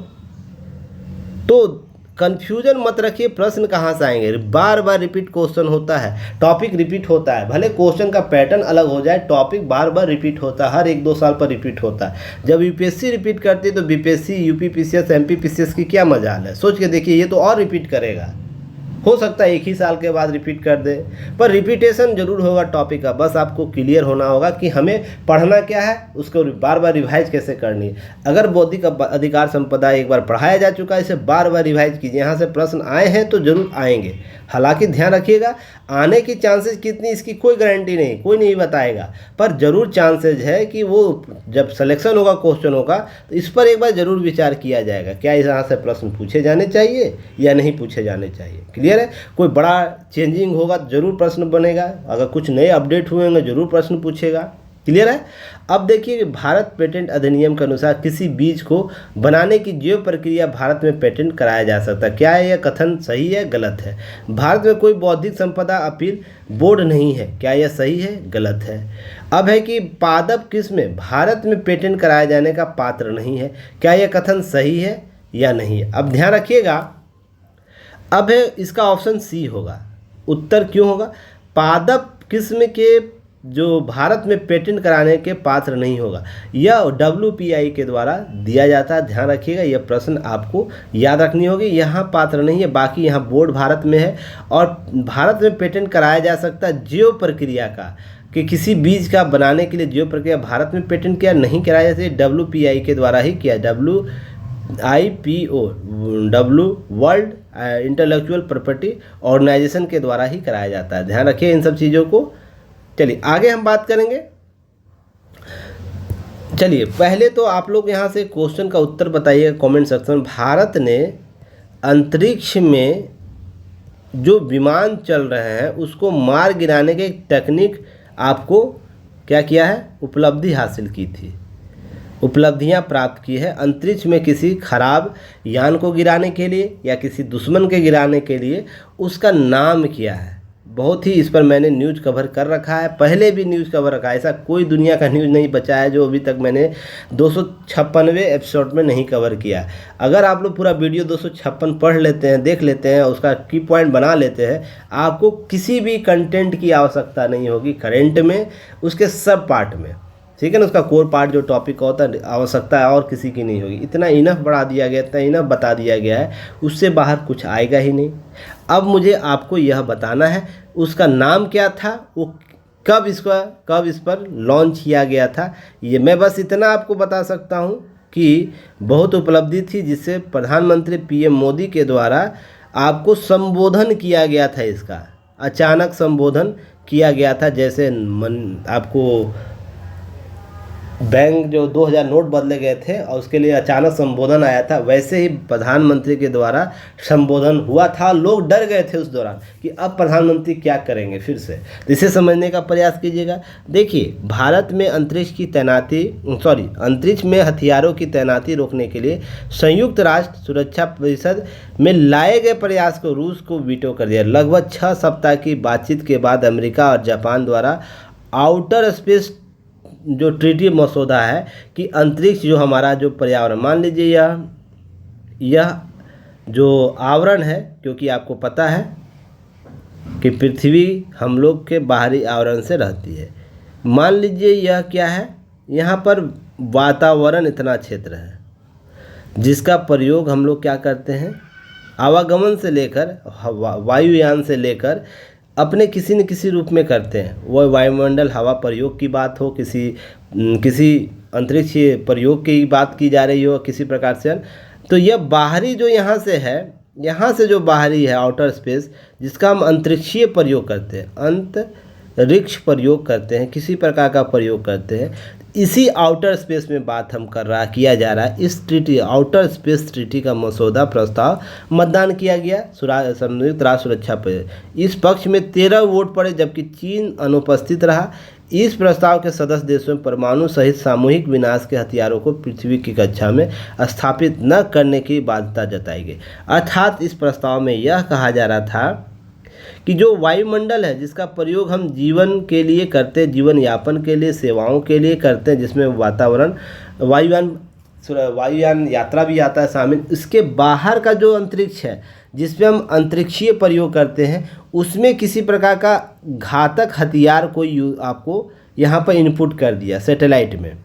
तो कंफ्यूजन मत रखिए प्रश्न कहाँ से आएंगे। बार बार रिपीट क्वेश्चन होता है, टॉपिक रिपीट होता है, भले क्वेश्चन का पैटर्न अलग हो जाए, टॉपिक बार बार रिपीट होता है, हर 1-2 साल पर रिपीट होता है। जब यूपीएससी रिपीट करती है तो BPSC, UP PCS, MP PCS की क्या मजाल है? सोच के देखिए, ये तो और रिपीट करेगा। हो सकता है 1 ही साल के बाद रिपीट कर दे, पर रिपीटेशन जरूर होगा टॉपिक का। बस आपको क्लियर होना होगा कि हमें पढ़ना क्या है, उसको बार बार रिवाइज कैसे करनी है। अगर बौद्धिक अधिकार संपदा एक बार पढ़ाया जा चुका है, इसे बार बार रिवाइज कीजिए। यहाँ से प्रश्न आए हैं तो जरूर आएंगे। हालांकि ध्यान रखिएगा, आने की चांसेस कितनी इसकी कोई गारंटी नहीं, कोई नहीं बताएगा, पर जरूर चांसेज है कि वो जब सिलेक्शन होगा क्वेश्चनों का तो इस पर एक बार जरूर विचार किया जाएगा, क्या यहाँ से प्रश्न पूछे जाने चाहिए या नहीं पूछे जाने चाहिए। क्लियर है? कोई बड़ा चेंजिंग होगा तो जरूर प्रश्न बनेगा, अगर कुछ नए अपडेट हुए होंगे जरूर प्रश्न पूछेगा। क्लियर है? अब देखिए कि भारत पेटेंट अधिनियम के अनुसार किसी बीज को बनाने की जो प्रक्रिया भारत में पेटेंट कराया जा सकता है। क्या है यह कथन? सही है, गलत है? भारत में कोई बौद्धिक संपदा अपील बोर्ड नहीं है। क्या यह सही है, गलत है? अब है कि पादप किस्म भारत में पेटेंट कराए जाने का पात्र नहीं है। क्या यह कथन सही है या नहीं है? अब ध्यान रखिएगा, अब है इसका ऑप्शन सी होगा। उत्तर क्यों होगा? पादप किस्म के जो भारत में पेटेंट कराने के पात्र नहीं होगा। यह WPI के द्वारा दिया जाता है। ध्यान रखिएगा, यह प्रश्न आपको याद रखनी होगी। यहाँ पात्र नहीं है, बाकी यहाँ बोर्ड भारत में है। और भारत में पेटेंट कराया जा सकता है ज्यो प्रक्रिया का, कि किसी बीज का बनाने के लिए ज्यो प्रक्रिया भारत में पेटेंट किया नहीं कराया जाता है, WPI के द्वारा ही किया। WIPO world intellectual property organisation के द्वारा ही कराया जाता है। ध्यान रखिए इन सब चीज़ों को। चलिए आगे हम बात करेंगे। चलिए पहले तो आप लोग यहाँ से क्वेश्चन का उत्तर बताइए कमेंट सेक्शन में। भारत ने अंतरिक्ष में जो विमान चल रहे हैं उसको मार गिराने के तकनीक आपको क्या किया है, उपलब्धि हासिल की थी, उपलब्धियां प्राप्त की है। अंतरिक्ष में किसी खराब यान को गिराने के लिए या किसी दुश्मन के गिराने के लिए उसका नाम किया है। बहुत ही इस पर मैंने न्यूज़ कवर कर रखा है, पहले भी न्यूज़ कवर रखा है। ऐसा कोई दुनिया का न्यूज़ नहीं बचा है जो अभी तक मैंने 256वें एपिसोड में नहीं कवर किया। अगर आप लोग पूरा वीडियो 256 पढ़ लेते हैं, देख लेते हैं, उसका की पॉइंट बना लेते हैं, आपको किसी भी कंटेंट की आवश्यकता नहीं होगी करेंट में, उसके सब पार्ट में, ठीक है ना। उसका कोर पार्ट जो टॉपिक होता है आवश्यकता है और किसी की नहीं होगी। इतना इनफ बढ़ा दिया गया, इतना इनफ बता दिया गया है, उससे बाहर कुछ आएगा ही नहीं। अब मुझे आपको यह बताना है उसका नाम क्या था, वो कब इस पर लॉन्च किया गया था। ये मैं बस इतना आपको बता सकता हूँ कि बहुत उपलब्धि थी जिससे प्रधानमंत्री PM मोदी के द्वारा आपको संबोधन किया गया था। इसका अचानक संबोधन किया गया था, जैसे आपको बैंक जो 2000 नोट बदले गए थे और उसके लिए अचानक संबोधन आया था, वैसे ही प्रधानमंत्री के द्वारा संबोधन हुआ था। लोग डर गए थे उस दौरान कि अब प्रधानमंत्री क्या करेंगे फिर से। तो इसे समझने का प्रयास कीजिएगा। देखिए अंतरिक्ष में हथियारों की तैनाती रोकने के लिए संयुक्त राष्ट्र सुरक्षा परिषद में लाए गए प्रयास को रूस को वीटो कर दिया। लगभग 6 सप्ताह की बातचीत के बाद अमेरिका और जापान द्वारा आउटर स्पेस जो ट्रीटी मसौदा है कि अंतरिक्ष जो हमारा जो पर्यावरण, मान लीजिए यह जो आवरण है, क्योंकि आपको पता है कि पृथ्वी हम लोग के बाहरी आवरण से रहती है। मान लीजिए यह क्या है, यहाँ पर वातावरण इतना क्षेत्र है जिसका प्रयोग हम लोग क्या करते हैं, आवागमन से लेकर वायुयान से लेकर अपने किसी न किसी रूप में करते हैं। वह वायुमंडल हवा प्रयोग की बात हो, किसी अंतरिक्ष प्रयोग की बात की जा रही हो किसी प्रकार से, तो यह बाहरी जो यहाँ से है, यहाँ से जो बाहरी है आउटर स्पेस, जिसका हम अंतरिक्षीय प्रयोग करते हैं, अंतरिक्ष प्रयोग करते हैं, किसी प्रकार का प्रयोग करते हैं, इसी आउटर स्पेस में बात हम किया जा रहा है। इस ट्रीटी आउटर स्पेस ट्रीटी का मसौदा प्रस्ताव मतदान किया गया संयुक्त राष्ट्र सुरक्षा परिषद। इस पक्ष में 13 वोट पड़े जबकि चीन अनुपस्थित रहा। इस प्रस्ताव के सदस्य देशों में परमाणु सहित सामूहिक विनाश के हथियारों को पृथ्वी की कक्षा में स्थापित न करने की बाध्यता जताई गई। अर्थात इस प्रस्ताव में यह कहा जा रहा था कि जो वायुमंडल है जिसका प्रयोग हम जीवन के लिए करते हैं, जीवन यापन के लिए, सेवाओं के लिए करते हैं, जिसमें वातावरण वायुयान यात्रा भी आता है शामिल, इसके बाहर का जो अंतरिक्ष है जिसमें हम अंतरिक्षीय प्रयोग करते हैं, उसमें किसी प्रकार का घातक हथियार को आपको यहाँ पर इनपुट कर दिया सैटेलाइट में।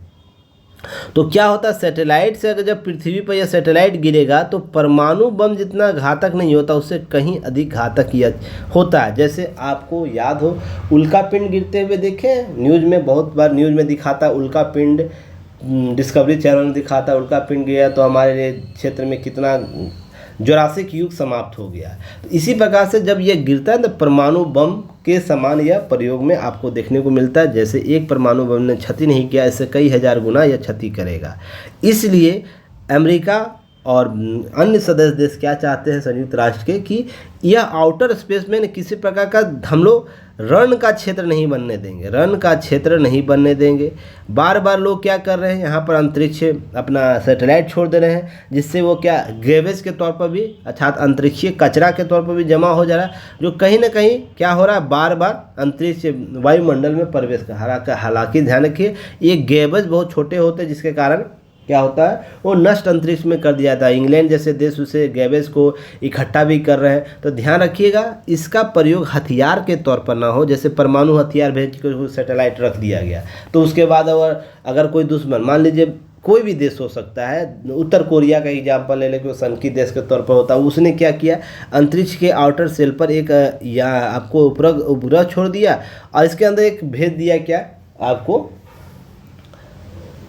तो क्या होता है, सैटेलाइट से अगर जब पृथ्वी पर यह सैटेलाइट गिरेगा तो परमाणु बम जितना घातक नहीं होता, उससे कहीं अधिक घातक यह होता है। जैसे आपको याद हो उल्का पिंड गिरते हुए देखे न्यूज़ में, बहुत बार न्यूज़ में दिखाता उल्का पिंड, डिस्कवरी चैनल में दिखाता उल्का पिंड गया तो हमारे क्षेत्र में कितना जुरासिक युग समाप्त हो गया। तो इसी प्रकार से जब यह गिरता है तो परमाणु बम के समान यह प्रयोग में आपको देखने को मिलता है। जैसे एक परमाणु बम ने क्षति नहीं किया, इससे कई हजार गुना यह क्षति करेगा। इसलिए अमेरिका और अन्य सदस्य देश क्या चाहते हैं संयुक्त राष्ट्र के कि यह आउटर स्पेस में किसी प्रकार का हम लोग रण का क्षेत्र नहीं बनने देंगे, रण का क्षेत्र नहीं बनने देंगे। बार बार लोग क्या कर रहे हैं, यहाँ पर अंतरिक्ष अपना सैटेलाइट छोड़ दे रहे हैं, जिससे वो क्या ग्रेवेज के तौर पर भी अर्थात अंतरिक्षीय कचरा के तौर पर भी जमा हो जा रहा है, जो कहीं ना कहीं क्या हो रहा है, बार बार अंतरिक्ष वायुमंडल में प्रवेश कर। हालांकि ध्यान रखिए ये ग्रेवेज बहुत छोटे होते हैं जिसके कारण क्या होता है, वो नष्ट अंतरिक्ष में कर दिया था। इंग्लैंड जैसे देश उसे गैबेज को इकट्ठा भी कर रहे हैं। तो ध्यान रखिएगा इसका प्रयोग हथियार के तौर पर ना हो, जैसे परमाणु हथियार भेज कर सैटेलाइट रख दिया गया तो उसके बाद अगर कोई दुश्मन, मान लीजिए कोई भी देश हो सकता है, उत्तर कोरिया का एग्जाम्पल ले लें कि वो सनकी देश के तौर पर होता है, उसने क्या किया, अंतरिक्ष के आउटर सेल पर एक या आपको उपग्रह छोड़ दिया और इसके अंदर एक भेज दिया क्या आपको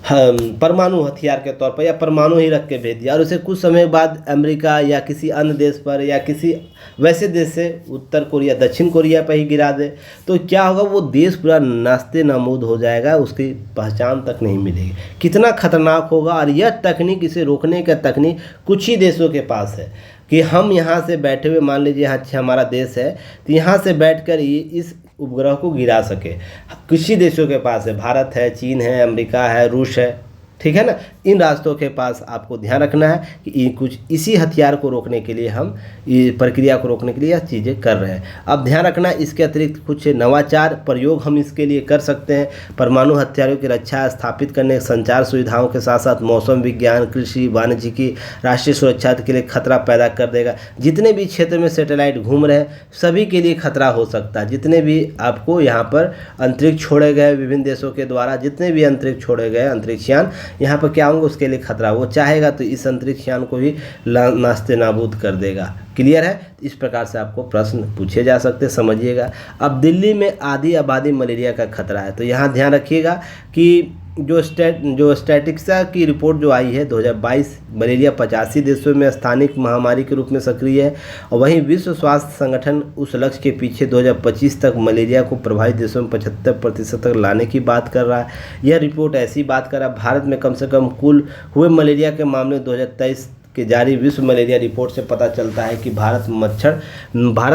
परमाणु हथियार के तौर पर, या परमाणु ही रख के भेज दिया और उसे कुछ समय बाद अमेरिका या किसी अन्य देश पर या किसी वैसे देश से उत्तर कोरिया दक्षिण कोरिया पर ही गिरा दे, तो क्या होगा, वो देश पूरा नास्ते नाबूद हो जाएगा, उसकी पहचान तक नहीं मिलेगी। कितना खतरनाक होगा। और यह तकनीक, इसे रोकने का तकनीक कुछ ही देशों के पास है कि हम यहाँ से बैठे हुए, मान लीजिए यहाँ हमारा देश है तो यहाँ से बैठकर ये इस उपग्रह को गिरा सके। कुछ ही देशों के पास है, भारत है, चीन है, अमेरिका है, रूस है, ठीक है ना। इन राष्ट्रों के पास आपको ध्यान रखना है कि कुछ इसी हथियार को रोकने के लिए हम ये प्रक्रिया को रोकने के लिए यह चीज़ें कर रहे हैं। अब ध्यान रखना इसके अतिरिक्त कुछ नवाचार प्रयोग हम इसके लिए कर सकते हैं। परमाणु हथियारों की रक्षा स्थापित करने, संचार सुविधाओं के साथ साथ मौसम विज्ञान, कृषि, वाणिज्यिकी, राष्ट्रीय सुरक्षा के लिए खतरा पैदा कर देगा। जितने भी क्षेत्र में सैटेलाइट घूम रहे हैं सभी के लिए खतरा हो सकता है। जितने भी आपको यहाँ पर अंतरिक्ष छोड़े गए विभिन्न देशों के द्वारा, जितने भी अंतरिक्ष छोड़े गए अंतरिक्षयान यहाँ पर क्या होंगे, उसके लिए खतरा। वो चाहेगा तो इस अंतरिक्षयान को भी नास्ते नाबूद कर देगा। क्लियर है। इस प्रकार से आपको प्रश्न पूछे जा सकते हैं, समझिएगा। अब दिल्ली में आधी आबादी मलेरिया का खतरा है, तो यहाँ ध्यान रखिएगा कि जो स्टैटिक्सा की रिपोर्ट जो आई है 2022, मलेरिया 85 देशों में स्थानिक महामारी के रूप में सक्रिय है और वहीं विश्व स्वास्थ्य संगठन उस लक्ष्य के पीछे 2025 तक मलेरिया को प्रभावित देशों में 75% तक लाने की बात कर रहा है। यह रिपोर्ट ऐसी बात कर रहा है, भारत में कम से कम कुल हुए मलेरिया के मामले 2023 के जारी विश्व मलेरिया रिपोर्ट से पता चलता है कि भारत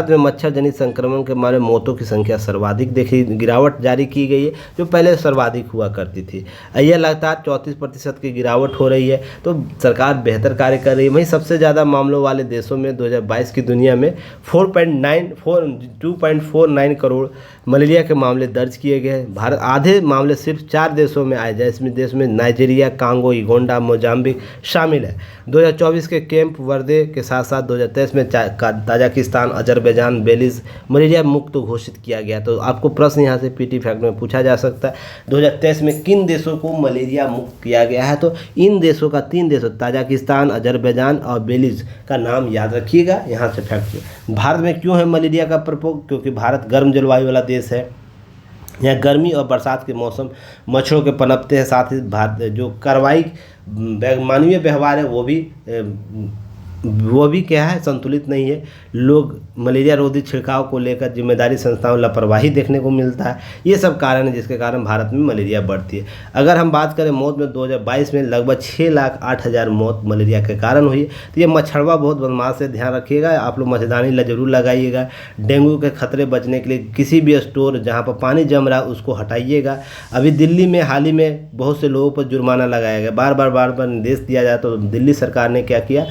में मच्छर जनित संक्रमण के मामले मौतों की संख्या सर्वाधिक गिरावट जारी की गई है, जो पहले सर्वाधिक हुआ करती थी। यह लगातार 34% की गिरावट हो रही है, तो सरकार बेहतर कार्य कर रही है। वहीं सबसे ज़्यादा मामलों वाले देशों में 2022 की दुनिया में 2.49 करोड़ मलेरिया के मामले दर्ज किए गए। भारत आधे मामले सिर्फ 4 देशों में आए, जिसमें देश में नाइजीरिया, कांगो, युगांडा, मोजाम्बिक शामिल है। 2024 के कैंप वर्दे के साथ साथ 2023 में ताजिकिस्तान, अजरबैजान, बेलीज मलेरिया मुक्त घोषित किया गया। तो आपको प्रश्न यहाँ से पीटी फैक्ट में पूछा जा सकता है 2023 में किन देशों को मलेरिया मुक्त किया गया है। तो इन देशों का 3 देशों ताजिकिस्तान, अजरबैजान और बेलीज का नाम याद रखिएगा। यहाँ से फैक्ट। भारत में क्यों है मलेरिया का प्रकोप, क्योंकि भारत गर्म जलवायु वाला देश है। यहाँ गर्मी और बरसात के मौसम मच्छरों के पनपते हैं, साथ ही भारत जो कार्रवाई मानवीय व्यवहार है वो भी क्या है, संतुलित नहीं है। लोग मलेरिया रोधी छिड़काव को लेकर जिम्मेदारी संस्थाओं लापरवाही देखने को मिलता है। ये सब कारण है जिसके कारण भारत में मलेरिया बढ़ती है। अगर हम बात करें मौत में 2022 में लगभग 6,08,000 मौत मलेरिया के कारण हुई। तो ये मच्छरवा बहुत बदमाश है, ध्यान रखिएगा। आप लोग मच्छरदानी जरूर लगाइएगा। डेंगू के खतरे बचने के लिए किसी भी स्टोर जहाँ पर पानी जम रहा है उसको हटाइएगा। अभी दिल्ली में हाल ही में बहुत से लोगों पर जुर्माना लगाया गया, बार बार निर्देश दिया जाए तो दिल्ली सरकार ने क्या किया,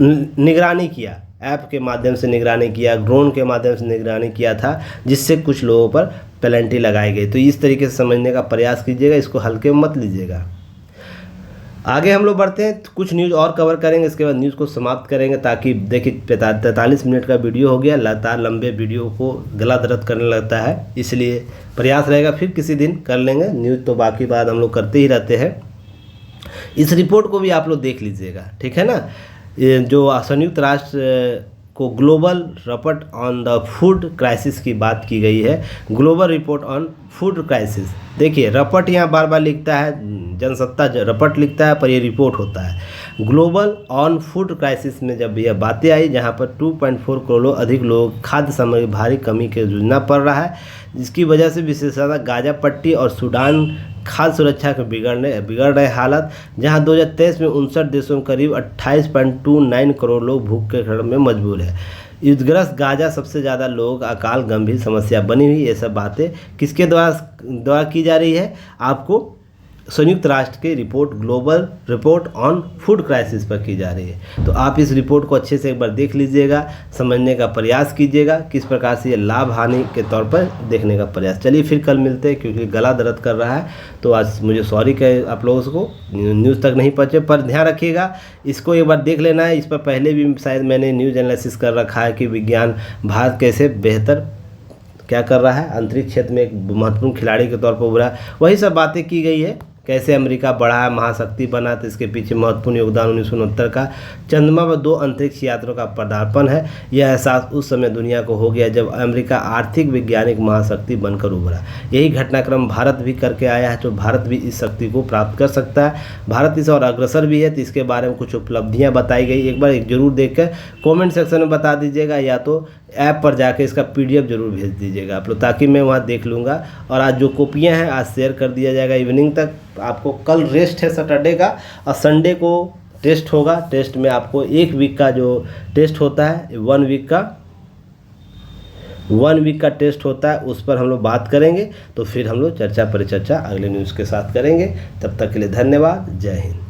निगरानी किया, ऐप के माध्यम से निगरानी किया, ड्रोन के माध्यम से निगरानी किया था, जिससे कुछ लोगों पर पेनल्टी लगाई गई। तो इस तरीके से समझने का प्रयास कीजिएगा, इसको हल्के में मत लीजिएगा। आगे हम लोग बढ़ते हैं, कुछ न्यूज़ और कवर करेंगे, इसके बाद न्यूज़ को समाप्त करेंगे। ताकि देखिए 43 मिनट का वीडियो हो गया, लगातार लंबे वीडियो को गला दर्द करने लगता है, इसलिए प्रयास रहेगा फिर किसी दिन कर लेंगे। न्यूज़ तो बाकी बात हम लोग करते ही रहते हैं। इस रिपोर्ट को भी आप लोग देख लीजिएगा, ठीक है ना। जो संयुक्त राष्ट्र को global report on the food crisis की बात की गई है, global report on food crisis. देखिए रिपोर्ट यहाँ बार बार लिखता है, जनसत्ता रिपोर्ट लिखता है, पर ये रिपोर्ट होता है। ग्लोबल ऑन फूड क्राइसिस में जब यह बातें आई, जहाँ पर 2.4 करोड़ अधिक लोग खाद्य सामग्री भारी कमी के जूझना पड़ रहा है, जिसकी वजह से विशेषतः गाजा पट्टी और सूडान खाद्य सुरक्षा के बिगड़ रहे हालत, जहां 2023 में 59 देशों में करीब 28.29 करोड़ लोग भूख के खड़े में मजबूर है। युद्धग्रस्त गाजा सबसे ज़्यादा लोग अकाल गंभीर समस्या बनी हुई। ये सब बातें किसके द्वारा की जा रही है, आपको संयुक्त राष्ट्र की report global report on food crisis पर की जा रही है। तो आप इस रिपोर्ट को अच्छे से एक बार देख लीजिएगा, समझने का प्रयास कीजिएगा, किस प्रकार से ये लाभ हानि के तौर पर देखने का प्रयास। चलिए फिर कल मिलते हैं, क्योंकि गला दर्द कर रहा है, तो आज मुझे सॉरी कहे आप लोगों को न्यूज़ तक नहीं पहुँचे। पर ध्यान रखिएगा, इसको एक बार देख लेना है। इस पर पहले भी शायद मैंने न्यूज़ एनालिसिस कर रखा है कि विज्ञान भारत कैसे बेहतर क्या कर रहा है, अंतरिक्ष क्षेत्र में एक महत्वपूर्ण खिलाड़ी के तौर पर उभरा है। वही सब बातें की गई है, कैसे अमेरिका बढ़ा है, महाशक्ति बना, तो इसके पीछे महत्वपूर्ण योगदान 1969 का चंद्रमा पर 2 अंतरिक्ष यात्रियों का पदार्पण है। यह एहसास उस समय दुनिया को हो गया जब अमेरिका आर्थिक वैज्ञानिक महाशक्ति बनकर उभरा। यही घटनाक्रम भारत भी करके आया है, तो भारत भी इस शक्ति को प्राप्त कर सकता है। भारत इस और अग्रसर भी है, तो इसके बारे में कुछ उपलब्धियाँ बताई गई, एक बार जरूर देखकर कॉमेंट सेक्शन में बता दीजिएगा, या तो ऐप पर जाके इसका PDF जरूर भेज दीजिएगा आप लोग, ताकि मैं वहाँ देख लूँगा। और आज जो कॉपियाँ हैं आज शेयर कर दिया जाएगा इवनिंग तक। आपको कल रेस्ट है सैटरडे का, और संडे को टेस्ट होगा। टेस्ट में आपको 1 वीक का जो टेस्ट होता है, 1 वीक का टेस्ट होता है, उस पर हम लोग बात करेंगे। तो फिर हम लोग चर्चा परिचर्चा अगले न्यूज़ के साथ करेंगे। तब तक के लिए धन्यवाद। जय हिंद।